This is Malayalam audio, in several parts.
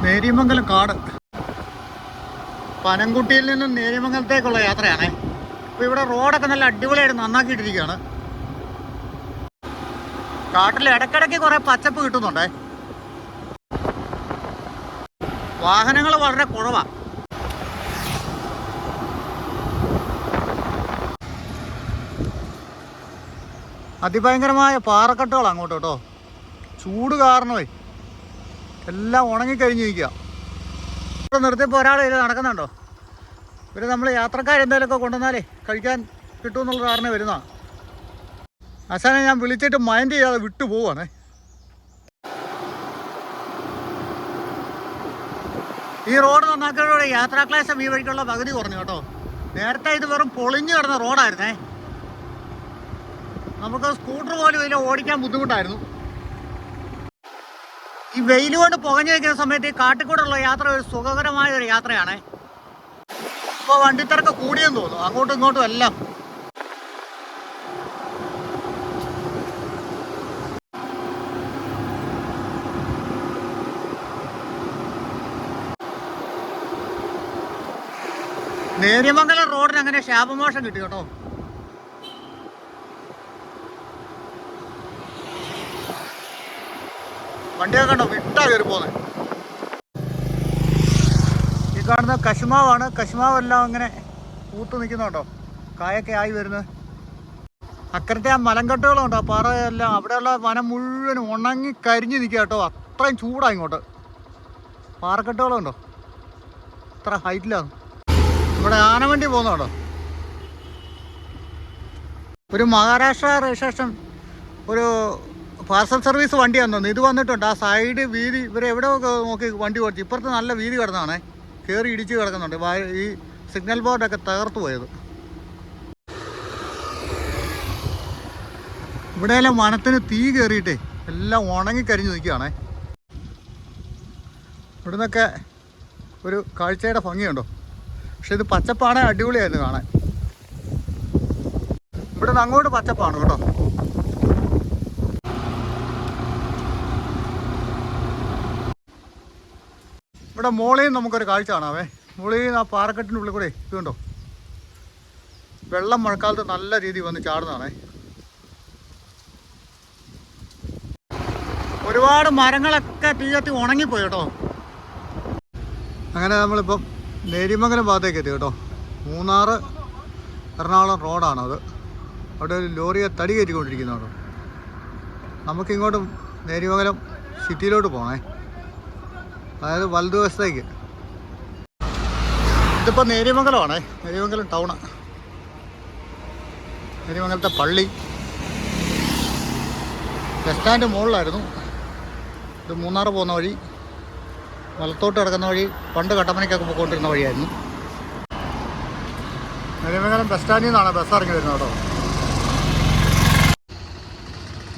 നേര്യമംഗലം കാട്. പനംകുട്ടിയിൽ നിന്നും നേര്യമംഗലത്തേക്കുള്ള യാത്രയാണേ. അപ്പോൾ ഇവിടെ റോഡൊക്കെ നല്ല അടിപൊളിയായിട്ട് നന്നാക്കിയിട്ടിരിക്കുകയാണ്. കാട്ടിൽ ഇടയ്ക്കിടയ്ക്ക് കുറേ പച്ചപ്പ് കിട്ടുന്നുണ്ടേ. വാഹനങ്ങൾ വളരെ കുറവാണ്. അതിഭയങ്കരമായ പാറക്കെട്ടുകൾ അങ്ങോട്ട് കേട്ടോ. ചൂട് കാരണമേ എല്ലാം ഉണങ്ങിക്കഴിഞ്ഞിരിക്കുക. ഇവിടെ നിർത്തിയപ്പോൾ ഒരാൾ ഇതിൽ നടക്കുന്നുണ്ടോ? ഇവർ നമ്മൾ യാത്രക്കാരെന്തെങ്കിലുമൊക്കെ കൊണ്ടുവന്നാലേ കഴിക്കാൻ കിട്ടുമെന്നുള്ള കാരണം വരുന്നതാണ്. അച്ഛനെ ഞാൻ വിളിച്ചിട്ട് മൈൻഡ് ചെയ്യാതെ വിട്ടു പോവാണേ. ഈ റോഡ് നന്നാക്കിയതോടെ യാത്രാക്ലേശം ഈ വഴിക്കുള്ള പകുതി കുറഞ്ഞു കേട്ടോ. നേരത്തെ ഇത് വെറും പൊളിഞ്ഞു കിടന്ന റോഡായിരുന്നേ. നമുക്ക് സ്കൂട്ടർ പോലും ഇതിൽ ഓടിക്കാൻ ബുദ്ധിമുട്ടായിരുന്നു. ഈ വെയിൽ കൊണ്ട് പുകഞ്ഞു വയ്ക്കുന്ന സമയത്ത് ഈ കാട്ടിക്കൂടുള്ള യാത്ര ഒരു സുഖകരമായ ഒരു യാത്രയാണ്. ഇപ്പോൾ വണ്ടിത്തിരക്ക് കൂടിയെന്ന് തോന്നുന്നു അങ്ങോട്ടും ഇങ്ങോട്ടും എല്ലാം. നേര്യമംഗലം റോഡിന് അങ്ങനെ ശാപമോഷം കിട്ടി കേട്ടോ. വണ്ടിയൊക്കെ കണ്ടോ വിട്ടാ കയറി പോകുന്നത്. ഈ കാണുന്ന കശുമാവാണ്. കശുമാവെല്ലാം അങ്ങനെ പൂത്ത് നിൽക്കുന്നുണ്ടോ, കായൊക്കെ ആയി വരുന്നത്. അക്കരത്തെ ആ മലങ്കട്ടുകളുണ്ടോ, പാറയെല്ലാം അവിടെയുള്ള വനം മുഴുവനും ഉണങ്ങി കരിഞ്ഞ് നിൽക്കുക കേട്ടോ. അത്രയും ചൂടാണ് ഇങ്ങോട്ട്. പാറക്കെട്ടുകളുണ്ടോ, അത്ര ഹൈറ്റിലാണ്. ഇവിടെ ആനവണ്ടി പോകുന്നുണ്ടോ. ഒരു മഹാരാഷ്ട്ര രജിസ്ട്രേഷൻ ഒരു പാർസൽ സർവീസ് വണ്ടിയാണെന്ന് തോന്നുന്നു. ഇത് വന്നിട്ടുണ്ട്. ആ സൈഡ് വീതി ഇവരെവിടെയൊക്കെ നോക്കി വണ്ടി ഓടിച്ചു. ഇപ്പുറത്ത് നല്ല വീതി കിടന്നതാണേ. കയറി ഇടിച്ച് കിടക്കുന്നുണ്ട്. ഈ സിഗ്നൽ ബോർഡൊക്കെ തകർത്തു പോയത്. ഇവിടെയെല്ലാം വനത്തിന് തീ കയറിയിട്ടേ എല്ലാം ഉണങ്ങിക്കരിഞ്ഞ് നിൽക്കുകയാണേ. ഇവിടുന്നൊക്കെ ഒരു കാഴ്ചയുടെ ഭംഗിയുണ്ടോ. പക്ഷെ ഇത് പച്ചപ്പാണ്, അടിപൊളിയായിരുന്നു കാണാൻ. ഇവിടെ നിന്ന് അങ്ങോട്ട് പച്ചപ്പാണ് കേട്ടോ. ഇവിടെ മോളിൽ നമുക്കൊരു കാഴ്ച കാണാവേ. മോളിൽ ആ പാറക്കെട്ടിൻ്റെ ഉള്ളിൽ കൂടെ ഇതുണ്ടോ, വെള്ളം മഴക്കാലത്ത് നല്ല രീതിയിൽ വന്ന് ചാടുന്നതാണേ. ഒരുപാട് മരങ്ങളൊക്കെ തീ കത്തി ഉണങ്ങിപ്പോയി കേട്ടോ. അങ്ങനെ നമ്മളിപ്പം നേര്യമംഗലം ഭാഗത്തേക്ക് എത്തി കേട്ടോ. മൂന്നാർ എറണാകുളം റോഡാണത്. അവിടെ ഒരു ലോറിയെ തടി കയറ്റിക്കൊണ്ടിരിക്കുന്നതാണ്. നമുക്കിങ്ങോട്ടും നേര്യമംഗലം സിറ്റിയിലോട്ട് പോകണേ, അതായത് വലതുവശത്തേക്ക്. ഇതിപ്പോൾ നേര്യമംഗലമാണേ, നേര്യമംഗലം ടൗണ്. നേര്യമംഗലത്തെ പള്ളി, ബസ് സ്റ്റാൻഡ് മുകളിലായിരുന്നു. ഇത് മൂന്നാർ പോകുന്ന വഴി, വലത്തോട്ട് കിടക്കുന്ന വഴി പണ്ട് കട്ടപ്പനയ്ക്കൊക്കെ പോയിക്കൊണ്ടിരുന്ന വഴിയായിരുന്നു. നേര്യമംഗലം ബസ് സ്റ്റാൻഡിൽ നിന്നാണ് ബസ് ഇറങ്ങി വരുന്നത് കേട്ടോ.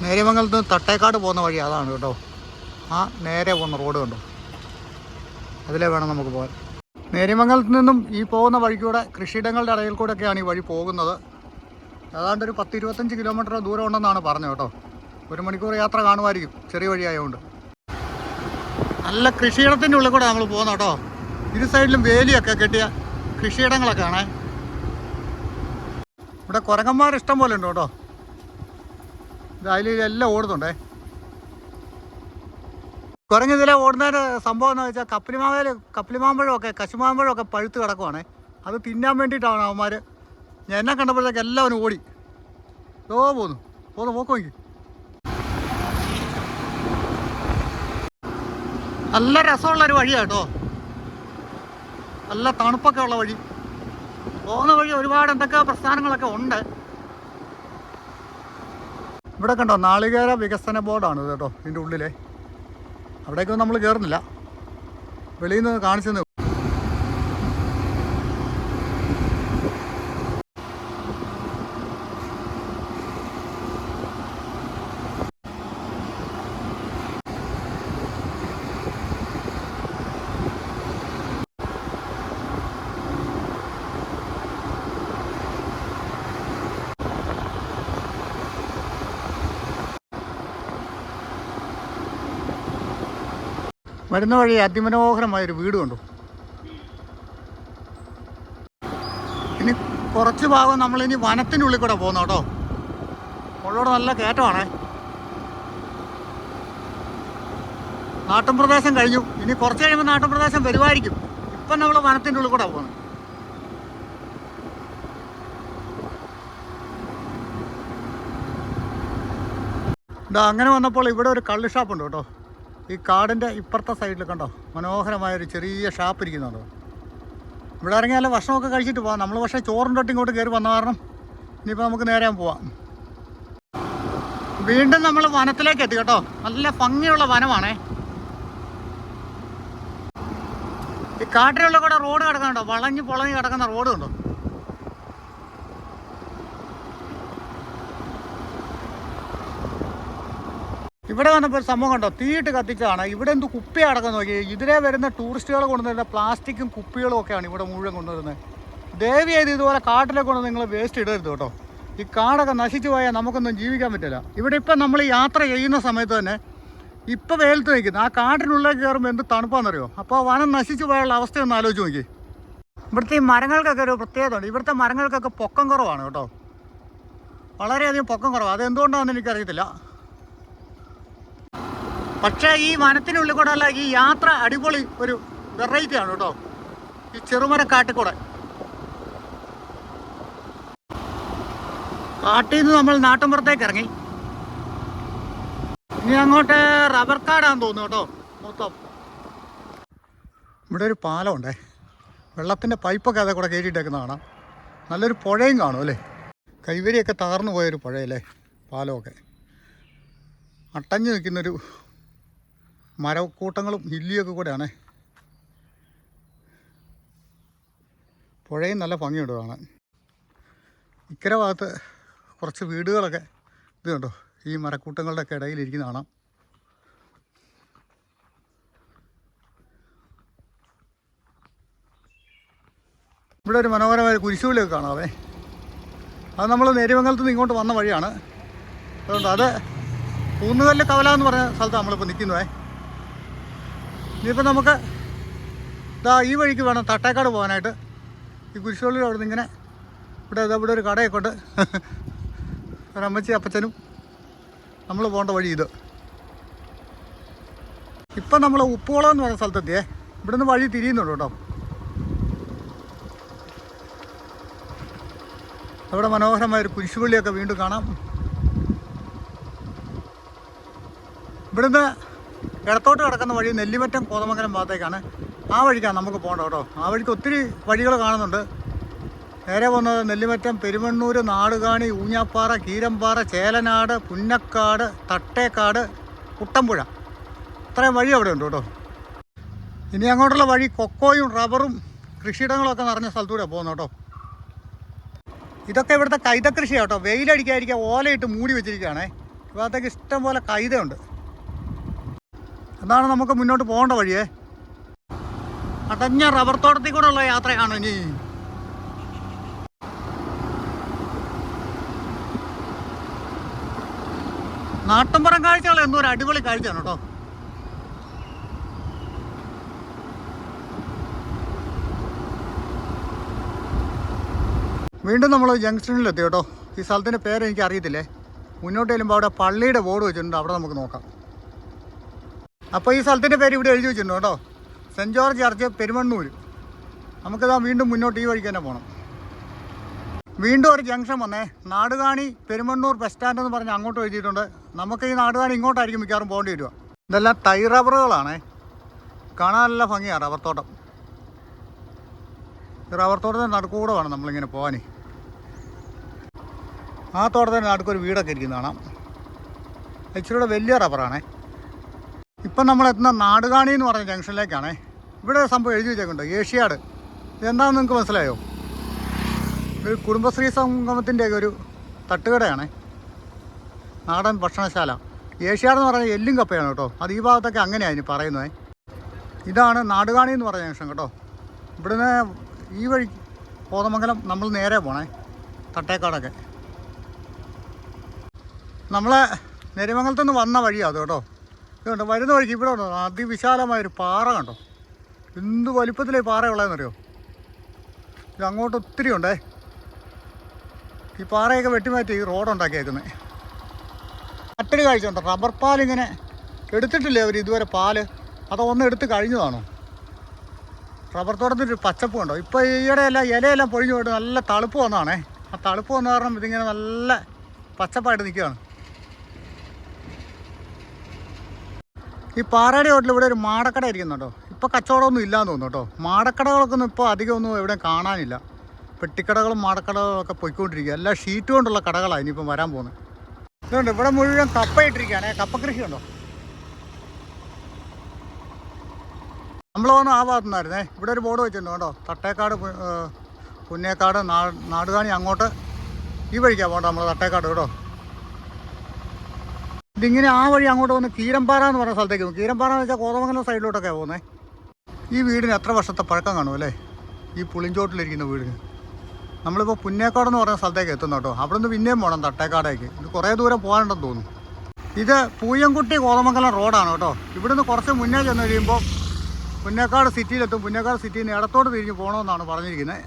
നേര്യമംഗലത്ത് നിന്ന് തട്ടേക്കാട് പോകുന്ന വഴി അതാണ് കേട്ടോ. ആ നേരെ പോകുന്ന റോഡ് കണ്ടോ, അതിലേ വേണം നമുക്ക് പോകാൻ. നേര്യമംഗലത്ത് നിന്നും ഈ പോകുന്ന വഴിക്കൂടെ കൃഷിയിടങ്ങളുടെ ഇടയിൽ കൂടെയൊക്കെയാണ് ഈ വഴി പോകുന്നത്. ഏതാണ്ട് ഒരു 10-25 കിലോമീറ്റർ ദൂരം ഉണ്ടെന്നാണ് പറഞ്ഞത് കേട്ടോ. 1 മണിക്കൂർ യാത്ര കാണുമായിരിക്കും, ചെറിയ വഴിയായതുകൊണ്ട്. നല്ല കൃഷിയിടത്തിൻ്റെ ഉള്ളിൽ കൂടെ നമ്മൾ പോകുന്ന കേട്ടോ. ഇരു സൈഡിലും വേലിയൊക്കെ കെട്ടിയ കൃഷിയിടങ്ങളൊക്കെ ആണേ. ഇവിടെ കുരങ്ങന്മാർ ഇഷ്ടം പോലെ ഉണ്ട് കേട്ടോ. അതിലെല്ലാം ഓടുന്നുണ്ടേ. കുരങ്ങ് ഇതിലെ ഓടുന്നതിൻ്റെ സംഭവം എന്ന് വെച്ചാൽ കപ്പിലിമാമ്പഴമൊക്കെ കശുമാമ്പഴമൊക്കെ പഴുത്ത് കിടക്കുവാണേ. അത് തിന്നാൻ വേണ്ടിയിട്ടാണ് അവന്മാർ. ഞാൻ എന്നെ കണ്ടപ്പോഴത്തേക്ക് എല്ലാവരും ഓടി പോന്നു പോക്ക് നോക്കി. നല്ല രസമുള്ളൊരു വഴിയാണ് കേട്ടോ. നല്ല തണുപ്പൊക്കെ ഉള്ള വഴി. പോകുന്ന വഴി ഒരുപാട് എന്തൊക്കെ പ്രസ്ഥാനങ്ങളൊക്കെ ഉണ്ട്. ഇവിടെ കണ്ടോ, നാളികേര വികസന ബോർഡാണ് ഇത് കേട്ടോ. ഇതിൻ്റെ ഉള്ളിലെ അവിടേക്കൊന്നും നമ്മൾ കയറുന്നില്ല, വെളിയിൽ നിന്ന് കാണിച്ചു. വരുന്ന വഴി അതിമനോഹരമായൊരു വീട് കണ്ടു. ഇനി കുറച്ച് ഭാഗം നമ്മളിനി വനത്തിനുള്ളിൽ കൂടെ പോകുന്നു കേട്ടോ. മുകളിലൂടെ നല്ല കയറ്റമാണേ. നാട്ടുംപ്രദേശം കഴിഞ്ഞു. ഇനി കുറച്ച് കഴിയുമ്പോൾ നാട്ടുംപ്രദേശം വരുമായിരിക്കും. ഇപ്പം നമ്മൾ വനത്തിൻ്റെ ഉള്ളിൽ കൂടെ പോകുന്നത്. ഇതാ അങ്ങനെ വന്നപ്പോൾ ഇവിടെ ഒരു കള്ള് ഷാപ്പുണ്ട് കേട്ടോ. ഈ കാടിൻ്റെ ഇപ്പുറത്തെ സൈഡിൽ കണ്ടോ മനോഹരമായൊരു ചെറിയ ഷാപ്പ് ഇരിക്കുന്നുണ്ടോ. ഇവിടെ ഇറങ്ങിയാൽ ഭക്ഷണമൊക്കെ കഴിച്ചിട്ട് പോകാം. നമ്മൾ പക്ഷേ ചോറിൻ്റെ തൊട്ട് ഇങ്ങോട്ട് കയറി വന്ന കാരണം ഇനിയിപ്പോൾ നമുക്ക് നേരെ പോവാം. വീണ്ടും നമ്മൾ വനത്തിലേക്ക് എത്തി കേട്ടോ. നല്ല ഭംഗിയുള്ള വനമാണേ. ഈ കാട്ടിലുള്ള കൂടെ റോഡ് കിടക്കുന്നുണ്ടോ, വളഞ്ഞ് പൊളഞ്ഞ് കിടക്കുന്ന റോഡ് ഉണ്ടോ. ഇവിടെ വന്നപ്പോൾ ഒരു സംഭവം കണ്ടോ, തീയിട്ട് കത്തിച്ചതാണ്. ഇവിടെ എന്ത് കുപ്പി അടക്കം നോക്കി. ഇതിലെ വരുന്ന ടൂറിസ്റ്റുകൾ കൊണ്ടുവരുന്ന പ്ലാസ്റ്റിക്കും കുപ്പികളും ഒക്കെയാണ് ഇവിടെ മുഴുവൻ കൊണ്ടുവരുന്നത്. ദയവ് ചെയ്ത് ഇതുപോലെ കാട്ടിലെ കൊണ്ട് നിങ്ങൾ വേസ്റ്റ് ഇടരുത് കേട്ടോ. ഈ കാടൊക്കെ നശിച്ചു പോയാൽ നമുക്കൊന്നും ജീവിക്കാൻ പറ്റില്ല. ഇവിടെ ഇപ്പം നമ്മൾ യാത്ര ചെയ്യുന്ന സമയത്ത് തന്നെ ഇപ്പം വെയിലത്ത് നിൽക്കുന്നത്, ആ കാട്ടിനുള്ളിലേക്ക് കയറുമ്പോൾ എന്ത് തണുപ്പാണെന്നറിയോ. അപ്പോൾ വനം നശിച്ചു പോയുള്ള അവസ്ഥയൊന്ന് ആലോചിച്ച് നോക്കി. ഇവിടുത്തെ ഈ മരങ്ങൾക്കൊക്കെ ഒരു പ്രത്യേകത ഉണ്ട്. ഇവിടുത്തെ മരങ്ങൾക്കൊക്കെ പൊക്കം കുറവാണ് കേട്ടോ. വളരെയധികം പൊക്കം കുറവാണ്. അതെന്തുകൊണ്ടാണെന്ന് എനിക്കറിയത്തില്ല. പക്ഷേ ഈ വനത്തിനുള്ളിൽ കൂടെ അല്ല, ഈ യാത്ര അടിപൊളി ഒരു വെറൈറ്റി ആണ് കേട്ടോ. ഈ ചെറുമരക്കാട്ടിൽ കാട്ടിൽ നിന്ന് നമ്മൾ നാട്ടിൻപുറത്തേക്ക് ഇറങ്ങി. ഇനി അങ്ങോട്ട് റബ്ബർ കാടാന്ന് തോന്നുന്നു കേട്ടോ മൊത്തം. ഇവിടെ ഒരു പാലമുണ്ടേ. വെള്ളത്തിൻ്റെ പൈപ്പൊക്കെ അതേ കൂടെ കയറ്റിയിട്ടേക്കുന്ന കാണാം. നല്ലൊരു പുഴയും കാണും അല്ലേ. കൈവരിയൊക്കെ തകർന്നു പോയൊരു പുഴയല്ലേ പാലമൊക്കെ. അട്ടഞ്ഞു നിൽക്കുന്നൊരു മരക്കൂട്ടങ്ങളും ഇല്ലിയൊക്കെ കൂടെയാണ്. പുഴയും നല്ല ഭംഗിയുണ്ട് കാണാൻ. ഇക്കരെ ഭാഗത്ത് കുറച്ച് വീടുകളൊക്കെ ഇത് കണ്ടോ, ഈ മരക്കൂട്ടങ്ങളുടെ ഒക്കെ ഇടയിലിരിക്കുന്ന കാണാം. ഇവിടെ ഒരു മനോഹരമായ കുരിശുപള്ളിയൊക്കെ കാണാവേ. അത് നമ്മൾ നേര്യമംഗലത്ത് നിന്ന് ഇങ്ങോട്ട് വന്ന വഴിയാണ്. അതുകൊണ്ട് അത് കൂന്നുകല്ല് കവല എന്ന് പറഞ്ഞ സ്ഥലത്ത് നമ്മളിപ്പോൾ നിൽക്കുന്നതേ. ഇനിയിപ്പോൾ നമുക്ക് ഇതാ ഈ വഴിക്ക് വേണം തട്ടേക്കാട് പോകാനായിട്ട്. ഈ കുരിശുപള്ളിയുടെ അവിടെ നിന്ന് ഇങ്ങനെ ഇവിടെ ഒരു കടയൊക്കെ ഉണ്ട്. ഒരമ്മച്ചി അപ്പച്ചനും നമ്മൾ പോകേണ്ട വഴി ഇത്. ഇപ്പം നമ്മൾ ഉപ്പുകുളം എന്ന് പറഞ്ഞ സ്ഥലത്തെത്തിയേ. ഇവിടെ നിന്ന് വഴി തിരിയുന്നുണ്ട് കേട്ടോ. അവിടെ മനോഹരമായൊരു കുരിശുപള്ളിയൊക്കെ വീണ്ടും കാണാം. ഇവിടുന്ന് ഇടത്തോട്ട് കിടക്കുന്ന വഴി നെല്ലിമറ്റം കോതമംഗലം ഭാഗത്തേക്കാണ്. ആ വഴിക്കാണ് നമുക്ക് പോകേണ്ടത് കേട്ടോ. ആ വഴിക്ക് ഒത്തിരി വഴികൾ കാണുന്നുണ്ട്. നേരെ പോകുന്നത് നെല്ലിമറ്റം, പെരുമണ്ണൂർ, നാടുകാണി, ഊഞ്ഞാപ്പാറ, കീരമ്പാറ, ചേലനാട്, പുന്നക്കാട്, തട്ടേക്കാട്, കുട്ടമ്പുഴ. ഇത്രയും വഴി അവിടെ ഉണ്ട് കേട്ടോ. ഇനി അങ്ങോട്ടുള്ള വഴി കൊക്കോയും റബ്ബറും കൃഷിയിടങ്ങളൊക്കെ നിറഞ്ഞ സ്ഥലത്തൂടെ പോകുന്നു കേട്ടോ. ഇതൊക്കെ ഇവിടുത്തെ കൈതക്കൃഷിയാണ് കേട്ടോ. വെയിലടിക്കാതിരിക്കാൻ ഓലയിട്ട് മൂടി വെച്ചിരിക്കുകയാണേ. ഈ ഭാഗത്തേക്ക് ഇഷ്ടം പോലെ കൈതയുണ്ട്. അതാണ് നമുക്ക് മുന്നോട്ട് പോകേണ്ട വഴിയേ. അടഞ്ഞ റബ്ബർ തോട്ടത്തിൽ കൂടെ ഉള്ള യാത്രയാണ് ഇനി. നാട്ടിൻപുറം കാഴ്ചകൾ എന്നും ഒരു അടിപൊളി കാഴ്ചയാണ് കേട്ടോ. വീണ്ടും നമ്മൾ ജംഗ്ഷനിലെത്തി കേട്ടോ. ഈ സ്ഥലത്തിൻ്റെ പേര് എനിക്ക് അറിയത്തില്ലേ. മുന്നോട്ട് ചെല്ലുമ്പോൾ അവിടെ പള്ളിയുടെ ബോർഡ് വെച്ചിട്ടുണ്ട്. അവിടെ നമുക്ക് നോക്കാം. അപ്പോൾ ഈ സ്ഥലത്തിൻ്റെ പേര് ഇവിടെ എഴുതി വെച്ചിട്ടുണ്ട് കേട്ടോ. Saint George church, Perumannur. നമുക്കിതാ വീണ്ടും മുന്നോട്ട് ഈ വഴിക്ക് തന്നെ പോകണം. വീണ്ടും ഒരു ജംഗ്ഷൻ വന്നേ. നാടുകാണി പെരുമണ്ണൂർ ബസ് സ്റ്റാൻഡ് എന്ന് പറഞ്ഞ് അങ്ങോട്ട് എഴുതിയിട്ടുണ്ട്. നമുക്ക് ഈ നാടുകാണി ഇങ്ങോട്ടായിരിക്കും മിക്കവാറും പോകേണ്ടി വരിക. ഇതെല്ലാം തൈ റബ്ബറുകളാണേ. കാണാൻ നല്ല ഭംഗിയാണ് റബ്ബർ തോട്ടം. റബ്ബർ തോട്ടത്തിൻ്റെ നടുക്കൂടെ വേണം നമ്മളിങ്ങനെ പോകാൻ. ആ തോട്ടത്തിൻ്റെ നടുക്കൊരു വീടൊക്കെ ഇരിക്കുന്ന കാണാം. ഇച്ചിരിയുടെ വലിയ റബ്ബറാണേ. ഇപ്പം നമ്മളെത്തുന്ന നാടുകാണി എന്ന് പറഞ്ഞ ജംഗ്ഷനിലേക്കാണേ. ഇവിടെ ഒരു സംഭവം എഴുതി വെച്ചേക്കുണ്ട്, ഏഷ്യാഡ്. ഇതെന്താണെന്ന് നിങ്ങൾക്ക് മനസ്സിലായോ? ഒരു കുടുംബശ്രീ സംഗമത്തിൻ്റെയൊക്കെ ഒരു തട്ടുകടയാണ്, നാടൻ ഭക്ഷണശാല. ഏഷ്യാഡ് എന്ന് പറഞ്ഞാൽ എല്ലും കപ്പയാണ് കേട്ടോ. അത് ഈ ഭാഗത്തൊക്കെ അങ്ങനെയാണ് ഇനി പറയുന്നത്. ഇതാണ് നാടുകാണി എന്ന് പറഞ്ഞ ജംഗ്ഷൻ കേട്ടോ. ഇവിടുന്ന് ഈ വഴി കോതമംഗലം നമ്മൾ നേരെ പോണേ, തട്ടേക്കാടൊക്കെ. നമ്മൾ നെരിമംഗലത്ത് നിന്ന് വന്ന വഴിയാണ് അത് കേട്ടോ. ഇതുണ്ട് വരുന്ന വഴിക്ക് ഇവിടെ ഉണ്ടോ അതിവിശാലമായൊരു പാറ കണ്ടോ. എന്ത് വലിപ്പത്തിലേ പാറ ഉള്ളതെന്നറിയോ. ഇത് അങ്ങോട്ട് ഒത്തിരി ഉണ്ടേ. ഈ പാറയൊക്കെ വെട്ടിമാറ്റി ഈ റോഡുണ്ടാക്കിയേക്കുന്നത്. മറ്റൊരു കാഴ്ച ഉണ്ടോ, റബ്ബർ പാലിങ്ങനെ എടുത്തിട്ടില്ലേ അവർ ഇതുവരെ പാല്. അതൊന്നും എടുത്ത് കഴിഞ്ഞതാണോ. റബ്ബർ തോട്ടത്തിൻ്റെ ഒരു പച്ചപ്പ് കണ്ടോ. ഇപ്പോൾ ഈയിടെയെല്ലാം ഇലയെല്ലാം പൊഴിഞ്ഞു പോയിട്ട് നല്ല തളുപ്പ് വന്നതാണേ. ആ തളുപ്പ് വന്ന കാരണം ഇതിങ്ങനെ നല്ല പച്ചപ്പായിട്ട് നിൽക്കുകയാണ്. ഈ പാറയുടെ ഹോട്ടലിൽ ഇവിടെ ഒരു മാടക്കട ഇരിക്കുന്നുണ്ടോ. ഇപ്പോൾ കച്ചവടമൊന്നും ഇല്ലയെന്ന് തോന്നുന്നു കേട്ടോ. മാടക്കടകളൊക്കെ ഇപ്പോൾ അധികമൊന്നും എവിടെയും കാണാനില്ല. പെട്ടിക്കടകളും മാടക്കടകളും ഒക്കെ പോയിക്കൊണ്ടിരിക്കുക. എല്ലാം ഷീറ്റ് കൊണ്ടുള്ള കടകളാണ് ഇനിയിപ്പം വരാൻ പോകുന്നത്. ഇതുകൊണ്ട് ഇവിടെ മുഴുവൻ കപ്പയിട്ടിരിക്കുകയാണേ. കപ്പ കൃഷി ഉണ്ടോ. നമ്മൾ വന്ന് ആ ഭാഗത്തു നിന്നായിരുന്നേ. ഇവിടെ ഒരു ബോർഡ് വെച്ചിട്ടുണ്ട് കേട്ടോ. തട്ടേക്കാട് പുന്നേക്കാട് നാടുകാണി അങ്ങോട്ട് ഈ വഴിക്കാണ് പോകണ്ട നമ്മൾ തട്ടേക്കാട് കേട്ടോ. ഇതിങ്ങനെ ആ വഴി അങ്ങോട്ട് വന്ന് കീരമ്പാറ എന്ന് പറഞ്ഞ സ്ഥലത്തേക്ക് പോകും. കീരമ്പാറ എന്ന് വെച്ചാൽ കോതമംഗലം സൈഡിലോട്ടൊക്കെയാണ് പോകുന്നത്. ഈ വീടിന് എത്ര വർഷത്തെ പഴക്കം കാണും അല്ലേ, ഈ പുളിഞ്ചോട്ടിലിരിക്കുന്ന വീടിന്. നമ്മളിപ്പോൾ പുന്നേക്കാടെന്ന് പറഞ്ഞ സ്ഥലത്തേക്ക് എത്തുന്നു കേട്ടോ. അവിടെ നിന്ന് പിന്നെയും പോകണം തട്ടേക്കാടേക്ക്. ഇത് കുറേ ദൂരം പോകാനുണ്ടെന്ന് തോന്നുന്നു. ഇത് പൂയംകുട്ടി കോതമംഗലം റോഡാണ് കേട്ടോ. ഇവിടുന്ന് കുറച്ച് മുന്നേ ചെന്ന് കഴിയുമ്പോൾ പുന്നേക്കാട് സിറ്റിയിലെത്തും. പുന്നേക്കാട് സിറ്റിയിൽ നിന്ന് ഇടത്തോട്ട് തിരിഞ്ഞ് പോകണമെന്നാണ് പറഞ്ഞിരിക്കുന്നത്.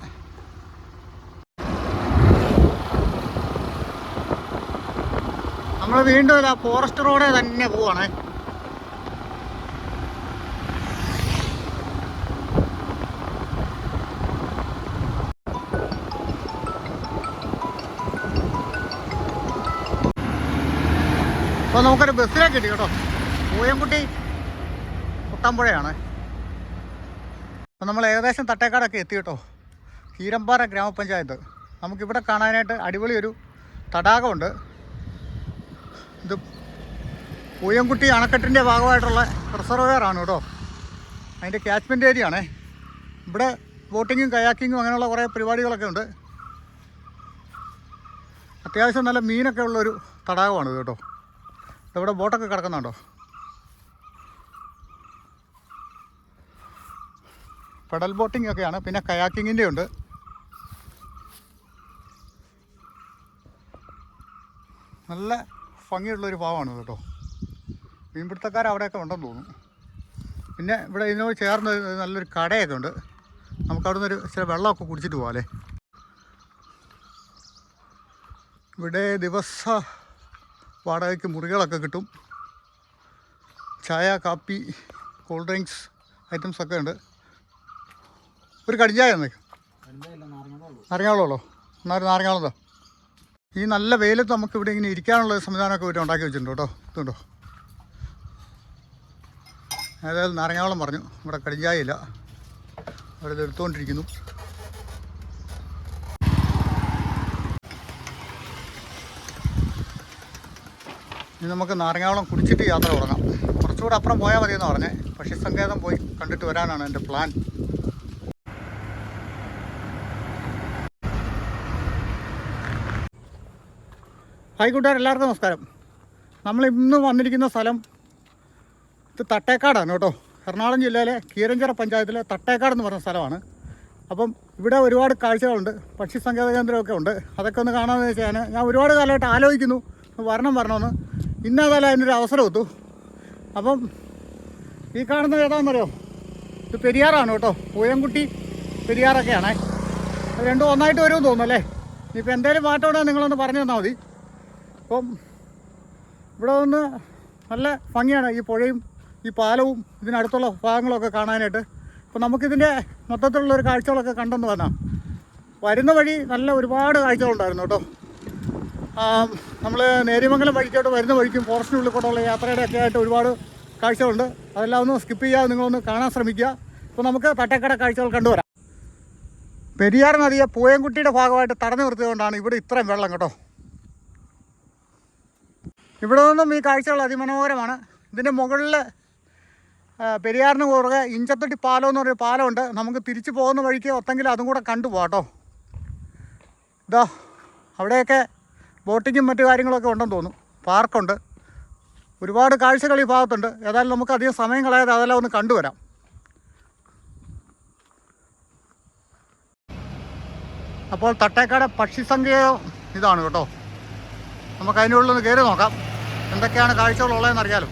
നമ്മൾ വീണ്ടും ഒരു ഫോറസ്റ്റ് റോഡേ തന്നെ പോവാണേ. അപ്പോൾ നമുക്കൊരു ബസ്സിലേക്ക് കിട്ടി കേട്ടോ. പൂയംകുട്ടി കുട്ടമ്പുഴയാണ്. അപ്പോൾ നമ്മൾ ഏകദേശം തട്ടേക്കാടൊക്കെ എത്തി കേട്ടോ. കീരമ്പാറ ഗ്രാമപഞ്ചായത്ത്. നമുക്കിവിടെ കാണാനായിട്ട് അടിപൊളി ഒരു തടാകമുണ്ട്. ഇത് പൂയംകുട്ടി അണക്കെട്ടിൻ്റെ ഭാഗമായിട്ടുള്ള റിസർവെയർ ആണ് കേട്ടോ. അതിൻ്റെ ക്യാച്ച്മെൻറ്റ് ഏരിയ ആണേ. ഇവിടെ ബോട്ടിങ്ങും കയാക്കിങ്ങും അങ്ങനെയുള്ള കുറേ പരിപാടികളൊക്കെ ഉണ്ട്. അത്യാവശ്യം നല്ല മീനൊക്കെ ഉള്ളൊരു തടാകമാണ് ഇത് കേട്ടോ. ഇവിടെ ബോട്ടൊക്കെ കിടക്കുന്നുണ്ടോ. പെഡൽ ബോട്ടിംഗ് ഒക്കെയാണ്. പിന്നെ കയാക്കിങ്ങിൻ്റെ ഉണ്ട്. നല്ല ഭംഗിയുള്ളൊരു ഭാവമാണ് കേട്ടോ. മീൻപിടുത്തക്കാർ അവിടെയൊക്കെ ഉണ്ടെന്ന് തോന്നുന്നു. പിന്നെ ഇവിടെ ഇതിനോട് ചേർന്ന് നല്ലൊരു കടയൊക്കെ ഉണ്ട്. നമുക്കവിടെ നിന്നൊരു ചില വെള്ളമൊക്കെ കുടിച്ചിട്ട് പോകാം അല്ലേ. ഇവിടെ ദിവസ വാടകയ്ക്ക് മുറികളൊക്കെ കിട്ടും. ചായ, കാപ്പി, കൂൾ ഡ്രിങ്ക്സ് ഐറ്റംസൊക്കെ ഉണ്ട്. ഒരു കടിഞ്ചായ എന്നേക്കും നാരങ്ങാവെള്ളമുള്ളോ. എന്നാൽ നാരങ്ങാവെള്ളതോ. ഈ നല്ല വെയിലത്ത് നമുക്ക് ഇവിടെ ഇങ്ങനെ ഇരിക്കാനുള്ള സംവിധാനമൊക്കെ ഇവിടെ ഉണ്ടാക്കി വെച്ചിട്ടുണ്ട് കേട്ടോ. ഇതുണ്ടോ. ഏതായാലും നാരങ്ങാവെള്ളം പറഞ്ഞു. ഇവിടെ കടിഞ്ചായയില്ല. അവിടെ ഇത് എടുത്തുകൊണ്ടിരിക്കുന്നു. ഇനി നമുക്ക് നാരങ്ങാവെള്ളം കുടിച്ചിട്ട് യാത്ര തുടങ്ങാം. കുറച്ചുകൂടെ അപ്പുറം പോയാൽ മതിയെന്ന് പറഞ്ഞേ. പക്ഷി സങ്കേതം പോയി കണ്ടിട്ട് വരാനാണ് എൻ്റെ പ്ലാൻ. ഹായ് കൂട്ടുകാർ, എല്ലാവർക്കും നമസ്കാരം. നമ്മൾ ഇന്ന് വന്നിരിക്കുന്ന സ്ഥലം ഇത് തട്ടേക്കാടാണ് കേട്ടോ. എറണാകുളം ജില്ലയിലെ കീരഞ്ചിറ പഞ്ചായത്തിലെ തട്ടേക്കാട് എന്ന് പറഞ്ഞ സ്ഥലമാണ്. അപ്പം ഇവിടെ ഒരുപാട് കാഴ്ചകളുണ്ട്. പക്ഷി സങ്കേത കേന്ദ്രമൊക്കെ ഉണ്ട്. അതൊക്കെ ഒന്ന് കാണാമെന്ന് വെച്ചാൽ ഞാൻ ഒരുപാട് കാലമായിട്ട് ആലോചിക്കുന്നു വരണമെന്ന്. ഇന്നേതായാലും അതിനൊരു അവസരം എത്തു. അപ്പം ഈ കാണുന്നത് ഏതാണെന്നറിയോ, ഇത് പെരിയാറാണ് കേട്ടോ. പൂയംകുട്ടി പെരിയാറൊക്കെയാണേ. അത് രണ്ടും ഒന്നായിട്ട് വരുമെന്ന് തോന്നുന്നു അല്ലേ. ഇനിയിപ്പോൾ എന്തെങ്കിലും മാറ്റം ഉണ്ടെങ്കിൽ നിങ്ങളൊന്ന് പറഞ്ഞു തന്നാൽ മതി. അപ്പം ഇവിടെ വന്ന് നല്ല ഭംഗിയാണ്. ഈ പുഴയും ഈ പാലവും ഇതിനടുത്തുള്ള ഭാഗങ്ങളൊക്കെ കാണാനായിട്ട്. അപ്പോൾ നമുക്കിതിൻ്റെ മൊത്തത്തിലുള്ളൊരു കാഴ്ചകളൊക്കെ കണ്ടെന്ന് വന്നാൽ വരുന്ന വഴി നല്ല ഒരുപാട് കാഴ്ചകളുണ്ടായിരുന്നു കേട്ടോ. നമ്മൾ നേര്യമംഗലം വഴിക്കോട്ട് വരുന്ന വഴിക്കും ഫോറസ്റ്റിനുള്ളിൽ കൂടെയുള്ള യാത്രയുടെ ഒക്കെ ആയിട്ട് ഒരുപാട് കാഴ്ചകളുണ്ട്. അതെല്ലാം ഒന്ന് സ്കിപ്പ് ചെയ്യാതെ നിങ്ങളൊന്ന് കാണാൻ ശ്രമിക്കുക. അപ്പോൾ നമുക്ക് തട്ടേക്കട കാഴ്ചകൾ കണ്ടുവരാം. പെരിയാർ നദിയെ പൂയംകുട്ടിയുടെ ഭാഗമായിട്ട് തടഞ്ഞു നിർത്തിയതുകൊണ്ടാണ് ഇവിടെ ഇത്രയും വെള്ളം കേട്ടോ. ഇവിടെ നിന്നും ഈ കാഴ്ചകൾ അതിമനോഹരമാണ്. ഇതിൻ്റെ മുകളിൽ പെരിയാറിന് കുറുകെ ഇഞ്ചത്തൊട്ടി പാലം എന്ന് പറഞ്ഞൊരു പാലമുണ്ട്. നമുക്ക് തിരിച്ചു പോകുന്ന വഴിക്ക് ഒത്തെങ്കിലും അതും കൂടെ കണ്ടുപോകാം കേട്ടോ. ഇതാ അവിടെയൊക്കെ ബോട്ടിങ്ങും മറ്റു കാര്യങ്ങളൊക്കെ ഉണ്ടെന്ന് തോന്നുന്നു. പാർക്കുണ്ട്. ഒരുപാട് കാഴ്ചകൾ ഈ ഭാഗത്തുണ്ട്. ഏതായാലും നമുക്ക് അധികം സമയം കളയാതെ അതെല്ലാം ഒന്ന് കണ്ടുവരാം. അപ്പോൾ തട്ടേക്കാട് പക്ഷിസങ്കേതം ഇതാണ് കേട്ടോ. നമുക്ക് അതിൻ്റെ ഉള്ളിൽ ഒന്ന് കയറി നോക്കാം എന്തൊക്കെയാണ് കാഴ്ചകളുള്ളതെന്ന് അറിയാലോ.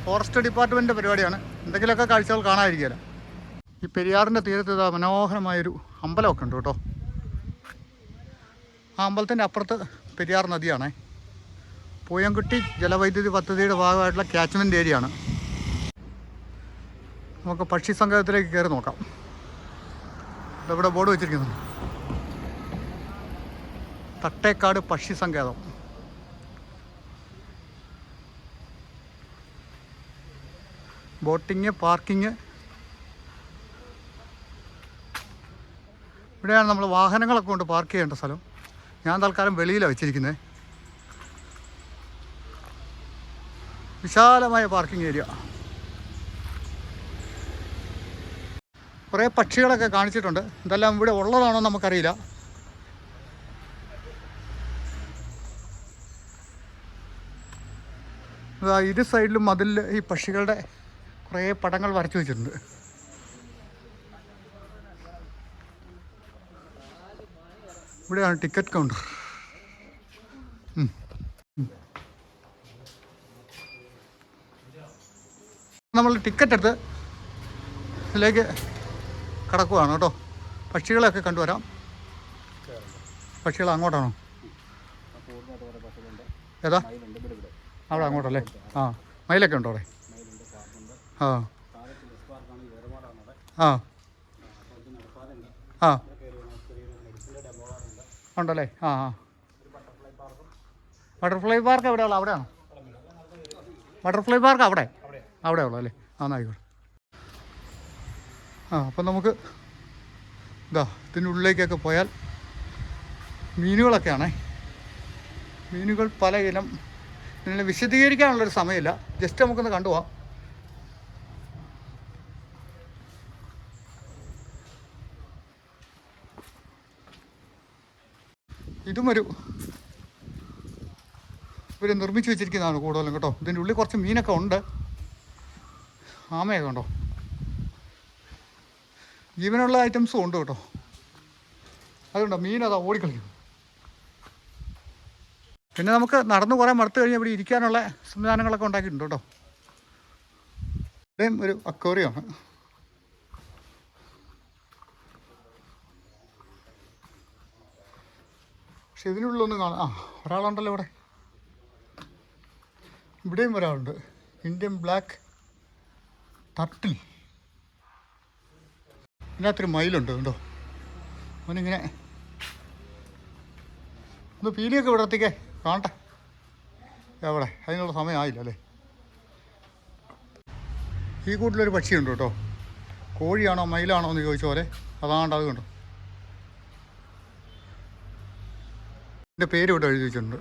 ഫോറസ്റ്റ് ഡിപ്പാർട്ട്മെൻറ്റിൻ്റെ പരിപാടിയാണ്. എന്തെങ്കിലുമൊക്കെ കാഴ്ചകൾ കാണാതിരിക്കുകയില്ല. ഈ പെരിയാറിൻ്റെ തീരത്ത് ഇതാ മനോഹരമായൊരു അമ്പലമൊക്കെ ഉണ്ട് കേട്ടോ. ആ അമ്പലത്തിൻ്റെ അപ്പുറത്ത് പെരിയാർ നദിയാണേ. പൂയംകുട്ടി ജലവൈദ്യുതി പദ്ധതിയുടെ ഭാഗമായിട്ടുള്ള ക്യാച്ച്മെൻറ്റ് ഏരിയയാണ്. നമുക്ക് പക്ഷി സങ്കേതത്തിലേക്ക് കയറി നോക്കാം. ഇതവിടെ ബോർഡ് വെച്ചിരിക്കുന്നു, തട്ടേക്കാട് പക്ഷി സങ്കേതം. Boating, parking. ഇവിടെയാണ് നമ്മൾ വാഹനങ്ങളൊക്കെ കൊണ്ട് പാർക്ക് ചെയ്യേണ്ട സ്ഥലം. ഞാൻ തൽക്കാലം വെളിയിലാണ് വെച്ചിരിക്കുന്നത്. വിശാലമായ പാർക്കിംഗ് ഏരിയ. കുറേ പക്ഷികളൊക്കെ കാണിച്ചിട്ടുണ്ട്. ഇതെല്ലാം ഇവിടെ ഉള്ളതാണോ നമുക്കറിയില്ല. ഇരു സൈഡിലും മതിലിൽ ഈ പക്ഷികളുടെ കുറേ പടങ്ങൾ വരച്ചു വെച്ചിട്ടുണ്ട്. ഇവിടെയാണ് ടിക്കറ്റ് കൗണ്ടർ. നമ്മൾ ടിക്കറ്റ് എടുത്ത് ഇതിലേക്ക് കടക്കുവാണ് കേട്ടോ. പക്ഷികളെയൊക്കെ കണ്ടുവരാം. പക്ഷികൾ അങ്ങോട്ടാണോ? ഏതാ? അവിടെ അങ്ങോട്ടല്ലേ? ആ, മയിലൊക്കെ ഉണ്ടോ അവിടെ? ആ ആ ആ ഉണ്ടല്ലേ? ആ ആ. ബട്ടർഫ്ലൈ പാർക്ക് എവിടെയുള്ള? അവിടെയാണോ? ബട്ടർഫ്ലൈ പാർക്ക് അവിടെ ഉള്ളൂ അല്ലേ? ആ, ആയിക്കോട്ടെ. ആ, അപ്പം നമുക്ക് ഇതിനുള്ളിലേക്കൊക്കെ പോയാൽ മീനുകളൊക്കെയാണേ. മീനുകൾ പല ഇനം. ഇതിനെ വിശദീകരിക്കാനുള്ളൊരു സമയമില്ല. ജസ്റ്റ് നമുക്കൊന്ന് കണ്ടുപോവാം. ഇതും ഇവർ നിർമ്മിച്ച് വെച്ചിരിക്കുന്നതാണ് കൂടുതലും കേട്ടോ. ഇതിൻ്റെ ഉള്ളിൽ കുറച്ച് മീനൊക്കെ ഉണ്ട്. ആമയൊക്കെ ഉണ്ടോ? ജീവനുള്ള ഐറ്റംസും ഉണ്ട് കേട്ടോ. അതുകൊണ്ടോ മീനതാ ഓടിക്കളിക്കും. പിന്നെ നമുക്ക് നടന്ന് കുറേ മടുത്ത് കഴിഞ്ഞ് ഇവിടെ ഇരിക്കാനുള്ള സംവിധാനങ്ങളൊക്കെ ഉണ്ടാക്കിയിട്ടുണ്ട് കേട്ടോ. ഇവിടെയും ഒരു അക്വേറിയമാണ്. പക്ഷെ ഇതിനുള്ളിലൊന്നും കാണാം. ആ, ഒരാളുണ്ടല്ലോ ഇവിടെ. ഇവിടെയും ഒരാളുണ്ട്. Indian black turtle. ഇതിനകത്തൊരു മയിലുണ്ട് കേട്ടോ. അവനിങ്ങനെ ഒന്ന് പീലിയൊക്കെ വിടർത്തിക്കേ കാണട്ടെ. എവിടെ? അതിനുള്ള സമയമായില്ല അല്ലേ? ഈ കൂട്ടിലൊരു പക്ഷിയുണ്ട് കേട്ടോ. കോഴിയാണോ മയിലാണോ എന്ന് ചോദിച്ച പോലെ അതാണ്ട്. അത് കണ്ടോ? എൻ്റെ പേര് ഇവിടെ എഴുതി വെച്ചിട്ടുണ്ട്.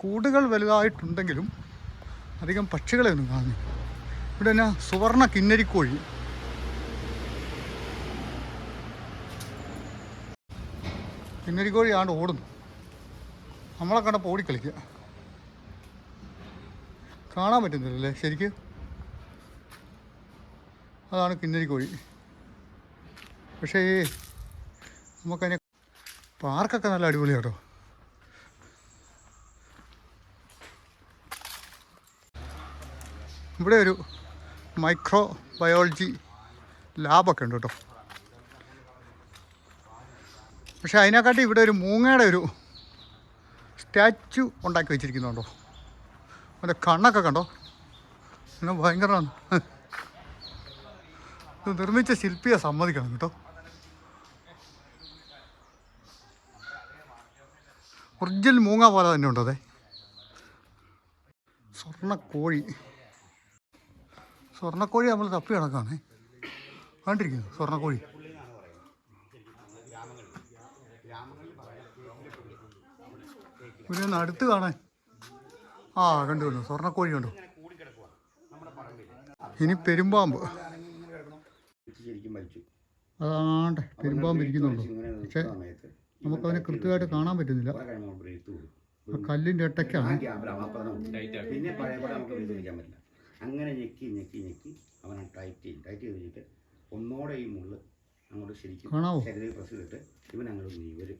കൂടുകൾ വലുതായിട്ടുണ്ടെങ്കിലും അധികം പക്ഷികളെ ഒന്നും കാണുന്നു. ഇവിടെ തന്നെ സുവർണ കിന്നരിക്കോഴി. കിന്നരിക്കോഴി ആണ്ട് ഓടുന്നു. നമ്മളെ കണ്ടപ്പോൾ ഓടിക്കളിക്കുക. കാണാൻ പറ്റുന്നില്ലല്ലേ ശരിക്ക്? അതാണ് കിന്നരിക്കോഴി. പക്ഷേ നമുക്കതിനെ പാർക്കൊക്കെ നല്ല അടിപൊളിയാണ് കേട്ടോ. ഇവിടെ ഒരു മൈക്രോ ബയോളജി ലാബൊക്കെ ഉണ്ട് കേട്ടോ. പക്ഷെ അതിനെക്കാട്ടി ഇവിടെ ഒരു മൂങ്ങയുടെ ഒരു സ്റ്റാച്ചു ഉണ്ടാക്കി വെച്ചിരിക്കുന്നുണ്ടോ. അതിൻ്റെ കണ്ണൊക്കെ കണ്ടോ? പിന്നെ ഭയങ്കരമാണ്. ഇത് നിർമ്മിച്ച ശില്പിയെ സമ്മതിക്കണം കേട്ടോ. ഒറിജിനൽ മൂങ്ങ പോലെ തന്നെ ഉണ്ടോ? അതെ, സ്വർണ്ണക്കോഴി നമ്മൾ തപ്പി കിടക്കാണേ. കണ്ടിരിക്കുന്നു സ്വർണ്ണക്കോഴി. ഇവിടെ ഒന്ന് അടുത്ത് കാണാൻ. ആ, കണ്ടു സ്വർണ്ണക്കോഴി കണ്ടു. ഇനി പെരുമ്പാമ്പ്. അതാണ്ട് പെരുമ്പാമ്പ് ഇരിക്കുന്നുണ്ടോ? പക്ഷെ നമുക്കതിനെ കൃത്യമായിട്ട് കാണാൻ പറ്റുന്നില്ല. കല്ലിൻ്റെ ഇട്ടയ്ക്കാണ്. പിന്നെ പഴയ പോലെ നമുക്ക് പിടിക്കാൻ പറ്റില്ല. അങ്ങനെ ഞെക്കി ഞെക്കി ഞെക്കി അവനെ ടൈറ്റ് ചെയ്തിട്ട് ഒന്നോടെ ഈ മുള്ള് അങ്ങോട്ട് ശരിക്കും ശരീരം പ്രസ് ചെയ്തിട്ട് ഇവനങ്ങോട്ട് വരും.